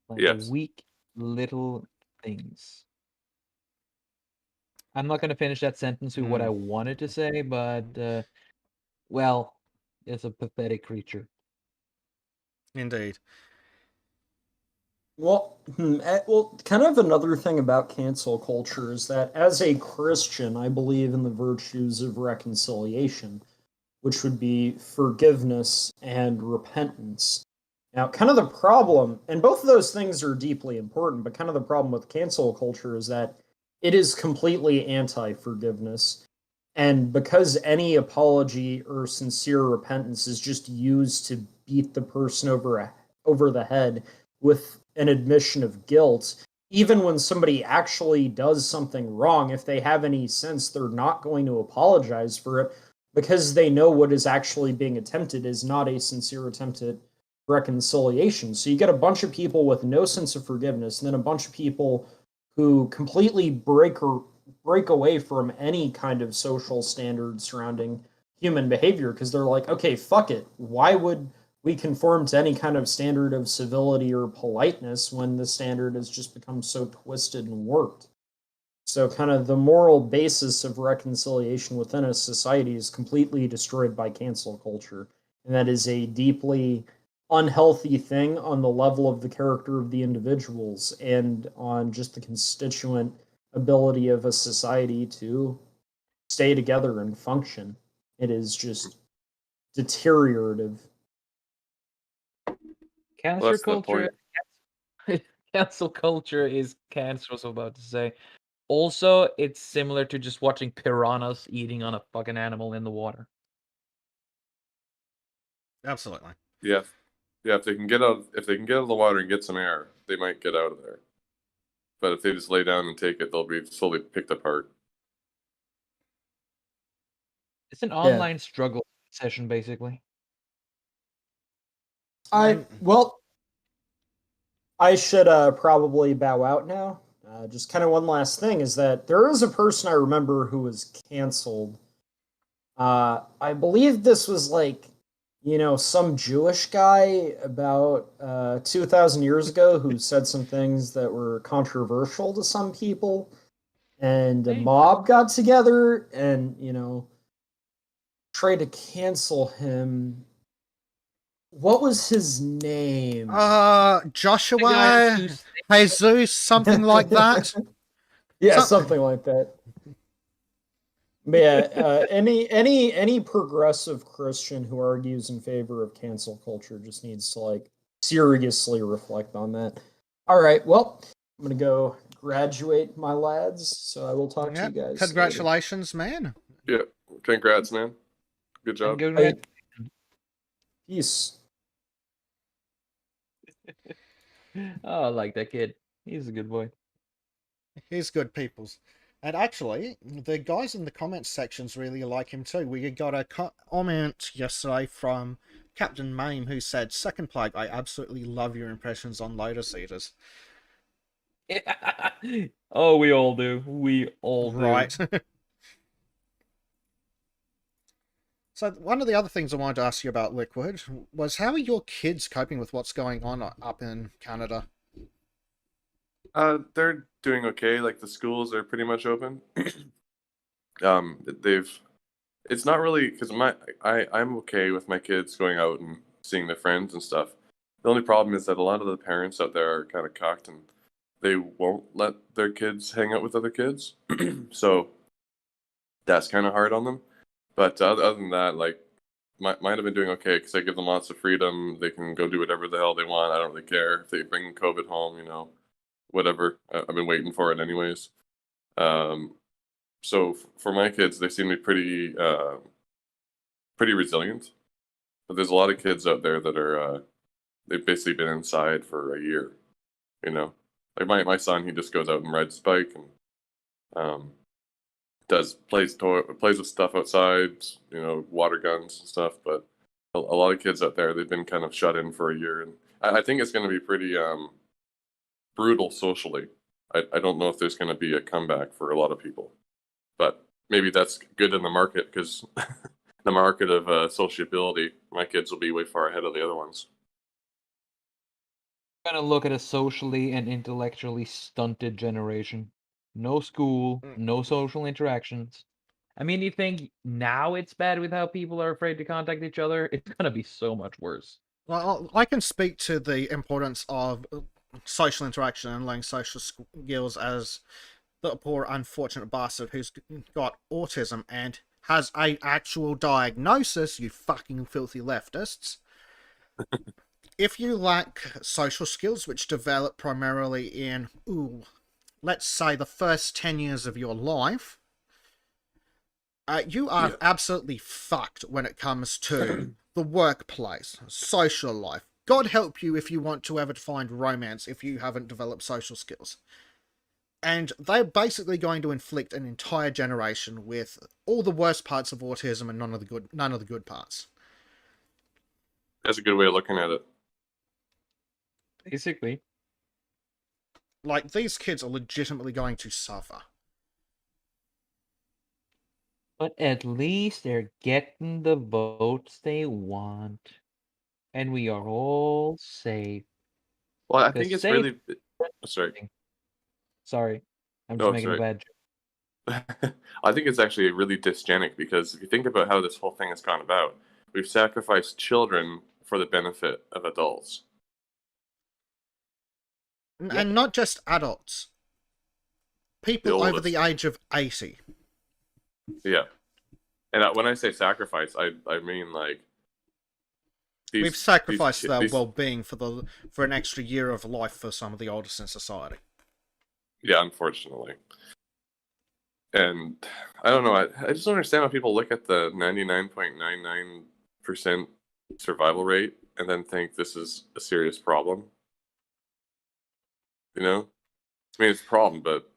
Like Yes. weak little things. I'm not gonna finish that sentence with what I wanted to say, but well, it's a pathetic creature. Indeed. Well, kind of another thing about cancel culture is that as a Christian, I believe in the virtues of reconciliation, which would be forgiveness and repentance. Now, kind of the problem, and both of those things are deeply important, but kind of the problem with cancel culture is that it is completely anti-forgiveness. And because any apology or sincere repentance is just used to beat the person over the head with an admission of guilt, even when somebody actually does something wrong, if they have any sense, they're not going to apologize for it because they know what is actually being attempted is not a sincere attempt at reconciliation. So you get a bunch of people with no sense of forgiveness, and then a bunch of people who completely break away from any kind of social standard surrounding human behavior because they're like, okay, fuck it. Why would we conform to any kind of standard of civility or politeness when the standard has just become so twisted and warped? So kind of the moral basis of reconciliation within a society is completely destroyed by cancel culture. And that is a deeply unhealthy thing on the level of the character of the individuals and on just the constituent ability of a society to stay together and function. It is just deteriorative. Cancel that's the culture. Cancel culture is cancer. I was about to say. Also, it's similar to just watching piranhas eating on a fucking animal in the water. Absolutely. Yeah, if they can get out of the water and get some air, they might get out of there. But if they just lay down and take it, they'll be slowly picked apart. It's an online struggle session, basically. I should probably bow out now. Just kind of one last thing is that there is a person I remember who was canceled. I believe this was like, some Jewish guy about 2,000 years ago who said some things that were controversial to some people. And a mob got together and, tried to cancel him. What was his name? Joshua, Jesus, something like that. Yeah, something like that. But yeah, any progressive Christian who argues in favor of cancel culture just needs to seriously reflect on that. All right, well, I'm gonna go graduate, my lads. So I will talk to you guys. Congratulations, man. Yeah, congrats, man. Good job. Peace. Oh, I like that kid. He's a good boy. He's good peoples. And actually, the guys in the comments sections really like him too. We got a comment yesterday from Captain Mame who said, "Second Plague, I absolutely love your impressions on Lotus Eaters." Oh, we all do. We all do. Right. So one of the other things I wanted to ask you about, Liquid, was how are your kids coping with what's going on up in Canada? They're doing okay. Like the schools are pretty much open. It's not really because I'm okay with my kids going out and seeing their friends and stuff. The only problem is that a lot of the parents out there are kind of cocked and they won't let their kids hang out with other kids. So that's kind of hard on them. But other than that, like, might have been doing okay because I give them lots of freedom. They can go do whatever the hell they want. I don't really care if they bring COVID home, whatever. I've been waiting for it anyways. So for my kids, they seem to be pretty resilient. But there's a lot of kids out there that are they've basically been inside for a year. Like my son, he just goes out and rides his bike and plays with stuff outside, water guns and stuff. But a lot of kids out there, they've been kind of shut in for a year, and I think it's going to be pretty brutal socially. I don't know if there's going to be a comeback for a lot of people, but maybe that's good in the market because the market of sociability, my kids will be way far ahead of the other ones. I'm gonna look at a socially and intellectually stunted generation. No school, no social interactions. I mean, you think now it's bad with how people are afraid to contact each other? It's gonna be so much worse. Well, I can speak to the importance of social interaction and learning social skills as the poor unfortunate bastard who's got autism and has a actual diagnosis, you fucking filthy leftists. If you lack social skills, which develop primarily in, let's say, the first 10 years of your life, you are absolutely fucked when it comes to the workplace, social life. God help you if you want to ever find romance if you haven't developed social skills. And they're basically going to inflict an entire generation with all the worst parts of autism and none of the good parts. That's a good way of looking at it. Basically. Like, these kids are legitimately going to suffer. But at least they're getting the votes they want. And we are all safe. Well, I think it's really... Sorry. Sorry. I'm just making a bad joke. I think it's actually really dysgenic because if you think about how this whole thing has gone about, we've sacrificed children for the benefit of adults. And not just adults. People over the age of 80. Yeah. And when I say sacrifice, I mean, like... We've sacrificed their well-being for an extra year of life for some of the oldest in society. Yeah, unfortunately. And I don't know, I just don't understand how people look at the 99.99% survival rate and then think this is a serious problem. I mean, it's a problem, but,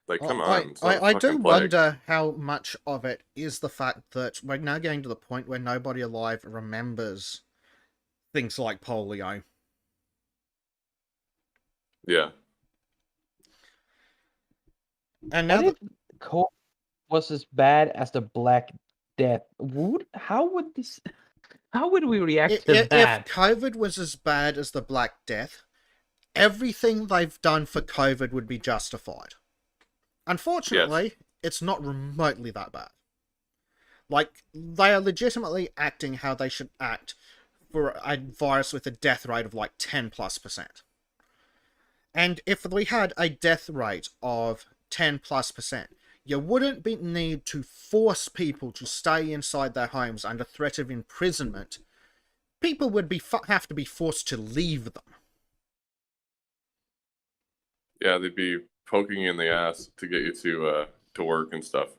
like, come on. I do wonder how much of it is the fact that we're now getting to the point where nobody alive remembers things like polio. Yeah. And now that COVID was as bad as the Black Death, how would we react to that? If COVID was as bad as the Black Death, everything they've done for COVID would be justified. Unfortunately, it's not remotely that bad. Like, they are legitimately acting how they should act for a virus with a death rate of like 10+%. And if we had a death rate of 10+%, you wouldn't need to force people to stay inside their homes under threat of imprisonment. People would have to be forced to leave them. Yeah, they'd be poking you in the ass to get you to work and stuff.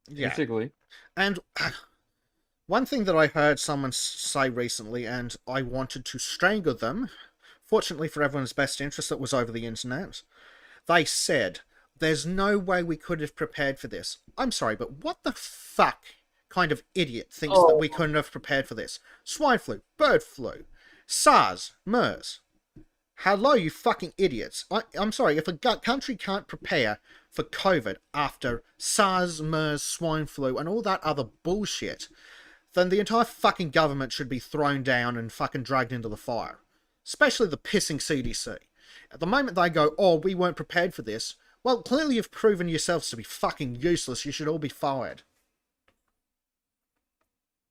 Yeah. Basically. And one thing that I heard someone say recently, and I wanted to strangle them, fortunately for everyone's best interest, it was over the internet. They said, there's no way we could have prepared for this. I'm sorry, but what the fuck kind of idiot thinks that we couldn't have prepared for this? Swine flu, bird flu, SARS, MERS. Hello, you fucking idiots. I'm sorry, if a country can't prepare for COVID after SARS, MERS, swine flu, and all that other bullshit, then the entire fucking government should be thrown down and fucking dragged into the fire. Especially the pissing CDC. At the moment they go, we weren't prepared for this, well, clearly you've proven yourselves to be fucking useless. You should all be fired.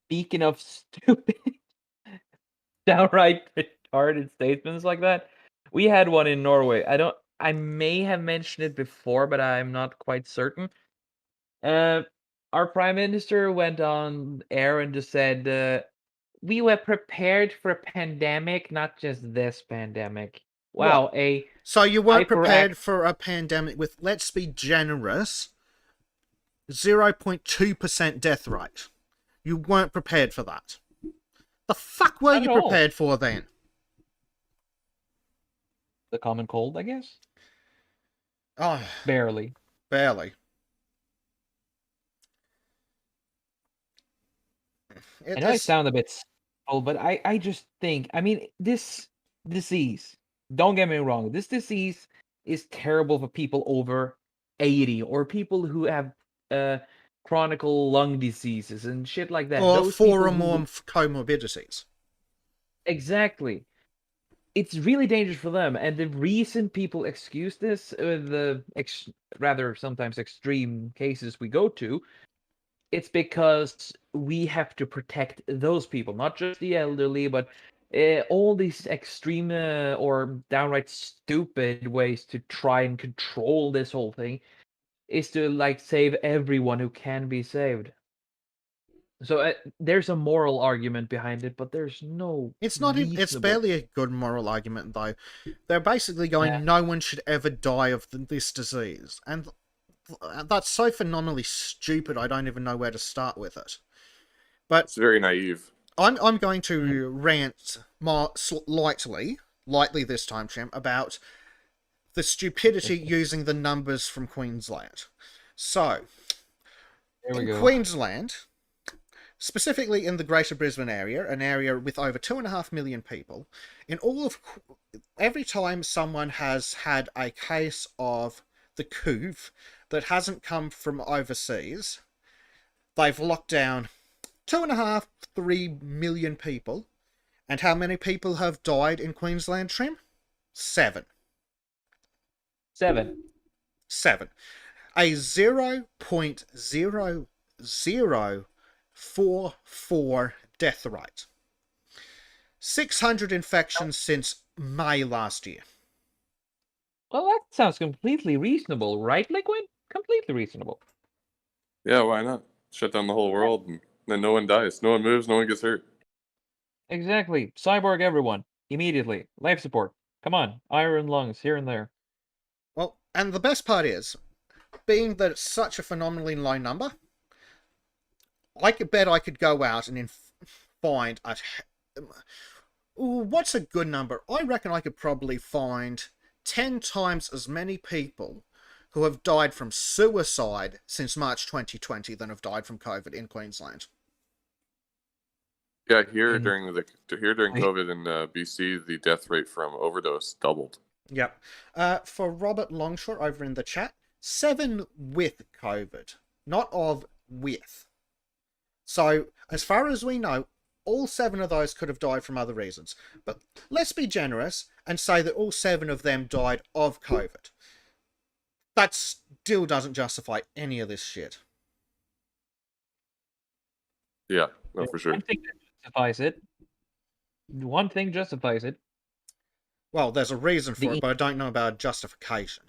speaking of stupid, downright retarded statements like that, we had one in Norway. I may have mentioned it before, but I'm not quite certain. Our prime minister went on air and just said, "We were prepared for a pandemic, not just this pandemic." Wow, a So you weren't hyperact- prepared for a pandemic with, let's be generous, 0.2% death rate. You weren't prepared for that. The fuck were Not you at all. prepared for then? the common cold, I guess. Oh, Barely. barely. I know I sound a bit simple, but I just think, I mean, this disease, don't get me wrong, this disease is terrible for people over 80 or people who have chronic lung diseases and shit like that. or Those 4 people or who more comorbidities. exactly. It's really dangerous for them, and the reason people excuse this with the rather sometimes extreme cases we go to, it's because we have to protect those people, not just the elderly, but all these extreme or downright stupid ways to try and control this whole thing is to like save everyone who can be saved. So there's a moral argument behind it, but there's no It's not even, it's reasonable. barely a good moral argument, though. They're basically going, Yeah. no one should ever die of this disease. And that's so phenomenally stupid, I don't even know where to start with it. But It's very naive. I'm going to rant more lightly this time, champ, about the stupidity using the numbers from Queensland. So, There we in go. Queensland, specifically in the Greater Brisbane area, an area with over 2.5 million people, in all of every time someone has had a case of the COV that hasn't come from overseas, they've locked down 2.5, 3 million people. And how many people have died in Queensland, Trim? 7. 7. A 0.0044 death rate. 600 infections since May last year. Well, that sounds completely reasonable, right, Liquid? Completely reasonable. Yeah, why not? Shut down the whole world, and then no one dies, no one moves, no one gets hurt. Exactly. Cyborg everyone. Immediately. Life support. Come on. Iron lungs here and there. Well, and the best part is, being that it's such a phenomenally low number, I could bet I could go out and find a... what's a good number? I reckon I could probably find 10 times as many people who have died from suicide since March 2020 than have died from COVID in Queensland. Yeah, here during COVID in BC, the death rate from overdose doubled. Yep. For Robert Longshore over in the chat, 7 with COVID, not of with. So, as far as we know, all 7 of those could have died from other reasons. But let's be generous and say that all 7 of them died of COVID. That still doesn't justify any of this shit. Yeah, no, for sure. One thing that justifies it. One thing justifies it. Well, there's a reason for it, but I don't know about justification.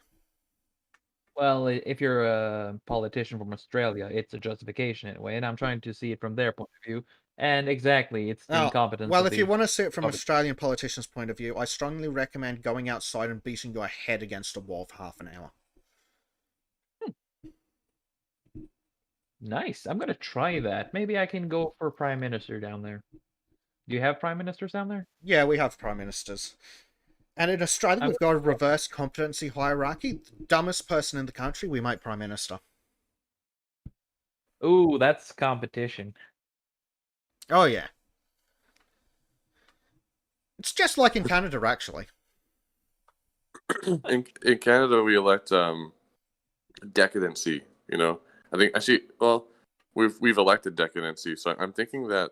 Well, if you're a politician from Australia, it's a justification anyway, and I'm trying to see it from their point of view. And exactly, it's the incompetence. Well, of if you the want to see it from an public. Australian politician's point of view, I strongly recommend going outside and beating your head against a wall for half an hour. Nice. I'm gonna try that. Maybe I can go for prime minister down there. Do you have prime ministers down there? Yeah, we have prime ministers. And in Australia, we've got a reverse competency hierarchy. The dumbest person in the country, we make prime minister. Ooh, that's competition. Oh, yeah. It's just like in Canada, actually. In Canada, we elect decadency. You know, I think actually, well, we've elected decadency, so I'm thinking that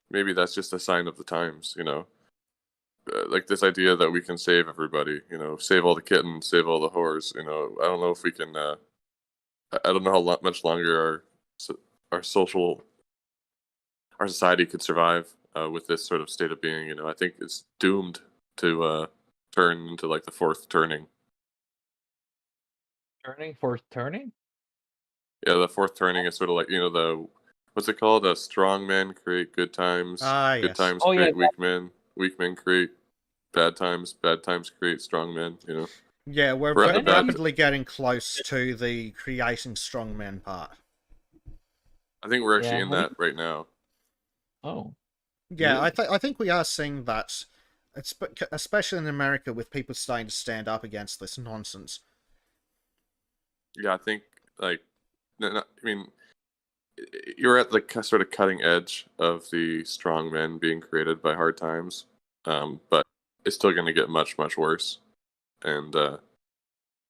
maybe that's just a sign of the times. You know, like this idea that we can save everybody. You know, save all the kittens, save all the whores. You know, I don't know if we can. I don't know how much longer our our society could survive with this sort of state of being. I think it's doomed to turn into like the fourth turning. Fourth turning? Yeah, the fourth turning is sort of like the what's it called? Strong men create good times. Ah, Good yes. times Oh, yeah, create weak men. Weak men create bad times. Bad times create strong men. Yeah, we're We're at the back. rapidly getting close to the creating strong men part. I think we're actually Yeah, in have you- that right now. Oh. Yeah, Really? I think we are seeing that, especially in America, with people starting to stand up against this nonsense. Yeah, I think like, I mean, you're at the sort of cutting edge of the strong men being created by hard times, but it's still going to get much much worse, and Of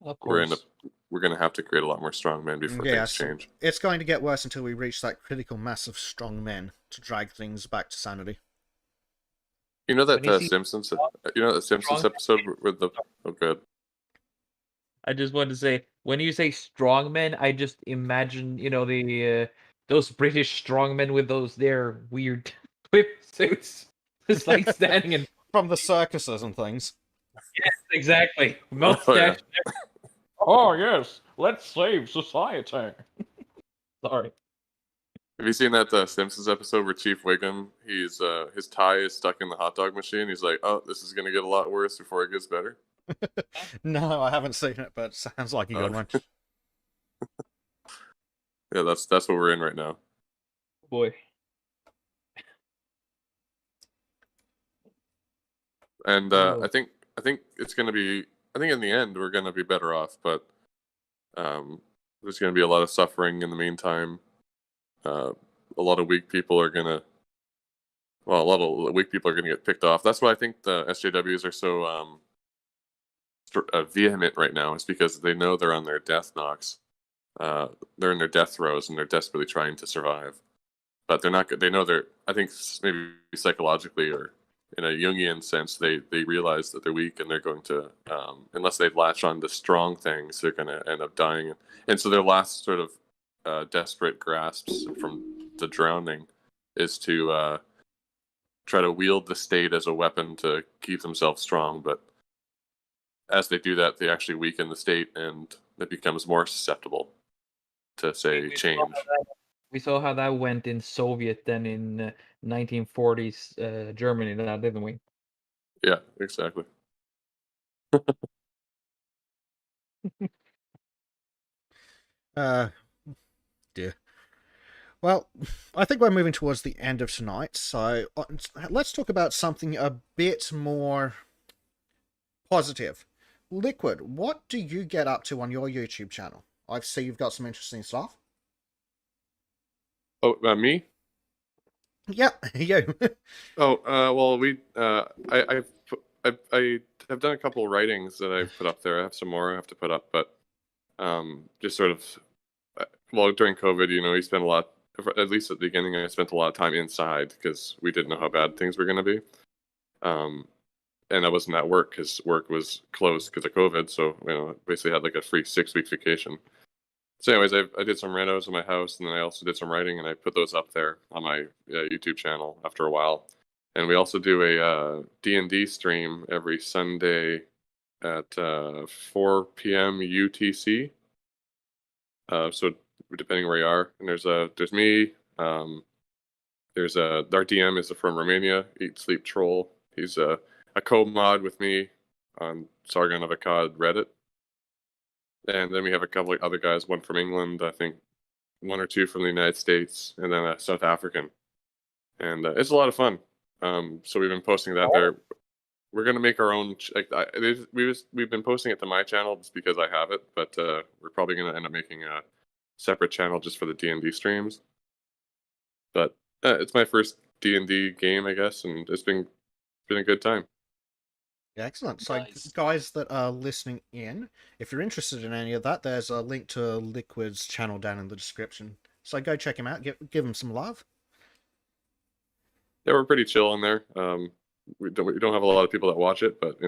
we're course. going to have to create a lot more strong men before Yeah, things so change. it's going to get worse until we reach that critical mass of strong men to drag things back to sanity. You know that When you see Simpsons, strong- Simpsons strong- episode with the good. I just wanted to say, when you say strongmen, I just imagine, the those British strongmen with their weird whip suits, just like standing in. From the circuses and things. Yes, exactly. Oh, Mustache. Oh yes, let's save society. Sorry. Have you seen that Simpsons episode where Chief Wiggum, his tie is stuck in the hot dog machine? He's like, "Oh, this is going to get a lot worse before it gets better." No, I haven't seen it, but it sounds like a good one. Yeah, that's what we're in right now. Boy. And Oh. I think it's going to be. I think in the end we're going to be better off, but there's going to be a lot of suffering in the meantime. A lot of weak people are going to. Well, a lot of weak people are going to get picked off. That's why I think the SJWs are so vehement right now. Is because they know they're on their death knocks. They're in their death throes and they're desperately trying to survive. But they're not. They know they're. I think maybe psychologically or in a Jungian sense, they realize that they're weak and they're going to, unless they latch on to strong things, they're going to end up dying. And so their last sort of desperate grasps from the drowning is to try to wield the state as a weapon to keep themselves strong. But as they do that, they actually weaken the state and it becomes more susceptible to, say, change. We saw how that went in Soviet then in 1940s Germany, now, didn't we? Yeah, exactly. Dear. Well, I think we're moving towards the end of tonight, so let's talk about something a bit more positive. Liquid, what do you get up to on your YouTube channel? I see you've got some interesting stuff. Oh, me? Yeah, you. Oh, well, I have done a couple of writings that I've put up there. I have some more I have to put up, but just sort of, well, during COVID, you spent a lot, at least at the beginning, I spent a lot of time inside because we didn't know how bad things were going to be. And I wasn't at work because work was closed because of COVID. So, I basically had like a free 6 week vacation. So anyways, I did some renos in my house, and then I also did some writing, and I put those up there on my YouTube channel after a while. And we also do a D&D stream every Sunday at 4 p.m. UTC. So depending where you are, and there's me. There's our DM is from Romania, Eat Sleep Troll. He's a co-mod with me on Sargon of Akkad Reddit. And then we have a couple of other guys, one from England, I think one or two from the United States, and then a South African. And it's a lot of fun. So we've been posting that there. We're gonna make our own. We've been posting it to my channel just because I have it, but we're probably gonna end up making a separate channel just for the D&D streams. But it's my first D&D game, I guess, and it's been a good time. Yeah, excellent. So, Nice. guys that are listening in, if you're interested in any of that, there's a link to Liquid's channel down in the description. So go check him out, give him some love. Yeah, we're pretty chill on there. We don't have a lot of people that watch it, but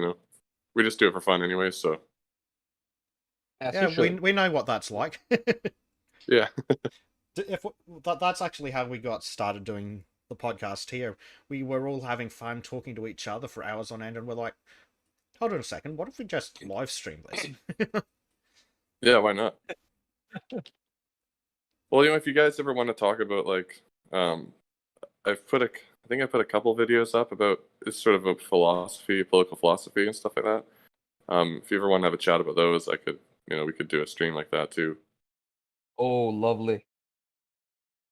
we just do it for fun anyway. So Yeah, we know what that's like. yeah. If that's actually how we got started doing the podcast here, we were all having fun talking to each other for hours on end, and we're like, hold on a second, what if we just live stream this? Yeah, why not? Well, if you guys ever want to talk about like, I think I put a couple videos up about it's sort of a political philosophy and stuff like that. If you ever want to have a chat about those, I could, we could do a stream like that too. Oh, lovely.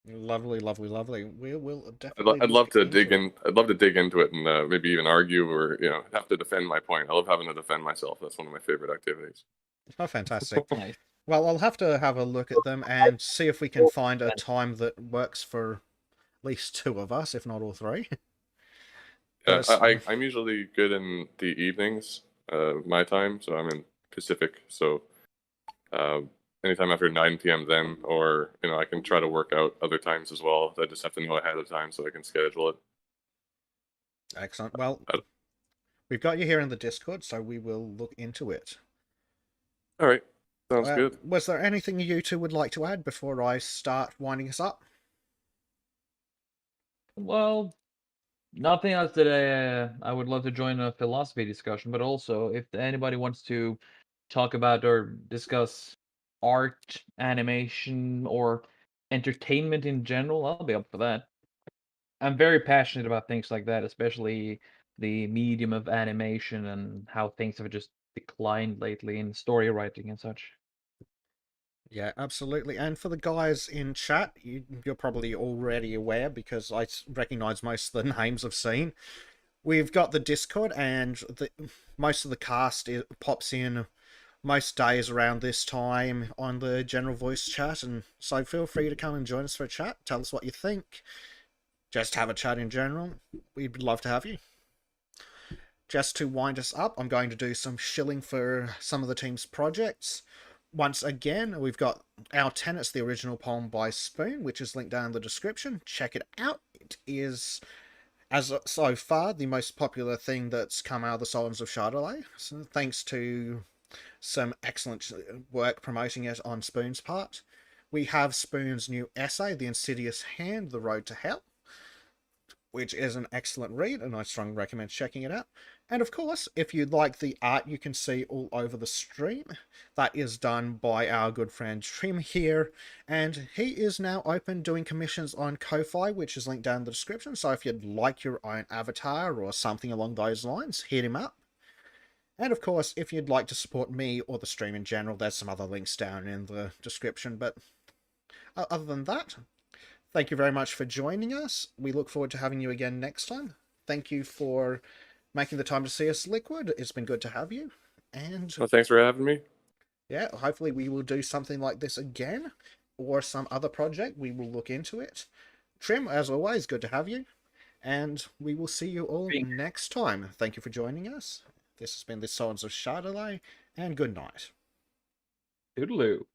Lovely, lovely, lovely. We will I'd, definitely. I'd love to look dig into in. I'd love to dig into it and maybe even argue or have to defend my point. I love having to defend myself. That's one of my favorite activities. it. Oh, fantastic. Nice. Well, I'll have to have a look at them and see if we can find a time that works for at least two of us, if not all three. Yeah, Yes. I'm usually good in the evenings, my time, so I'm in Pacific. So anytime after 9 p.m. then, or I can try to work out other times as well. I just have to know ahead of time so I can schedule it. Excellent. Well, we've got you here in the Discord, so we will look into it. All right, sounds good. Was there anything you two would like to add before I start winding us up? Well, nothing else that I would love to join a philosophy discussion, but also if anybody wants to talk about or discuss art, animation, or entertainment in general, I'll be up for that. I'm very passionate about things like that, especially the medium of animation and how things have just declined lately in story writing and such. Yeah, absolutely. And for the guys in chat, you're probably already aware because I recognize most of the names I've seen. We've got the Discord, and most of the cast pops in most days around this time on the general voice chat, and so feel free to come and join us for a chat. Tell us what you think. Just have a chat in general. We'd love to have you. Just to wind us up, I'm going to do some shilling for some of the team's projects. Once again, we've got our Tenets, the original poem by Spoon, which is linked down in the description. Check it out. It is, as so far, the most popular thing that's come out of the Sultans of Shadilay. So thanks to some excellent work promoting it on Spoon's part. We have Spoon's new essay, The Insidious Hand, The Road to Hell, which is an excellent read, and I strongly recommend checking it out. And of course, if you like the art you can see all over the stream, that is done by our good friend Trim here, and he is now open doing commissions on Ko-Fi, which is linked down in the description, so if you'd like your own avatar or something along those lines, hit him up. And of course, if you'd like to support me or the stream in general, there's some other links down in the description, but other than that, thank you very much for joining us. We look forward to having you again next time. Thank you for making the time to see us, Liquid. It's been good to have you. And Well, thanks for having me. yeah, hopefully we will do something like this again, or some other project. We will look into it. Trim, as always, good to have you. And we will see you all next time. Thank you for joining us. This has been the Sultans of Shadilay, and good night. Toodaloo.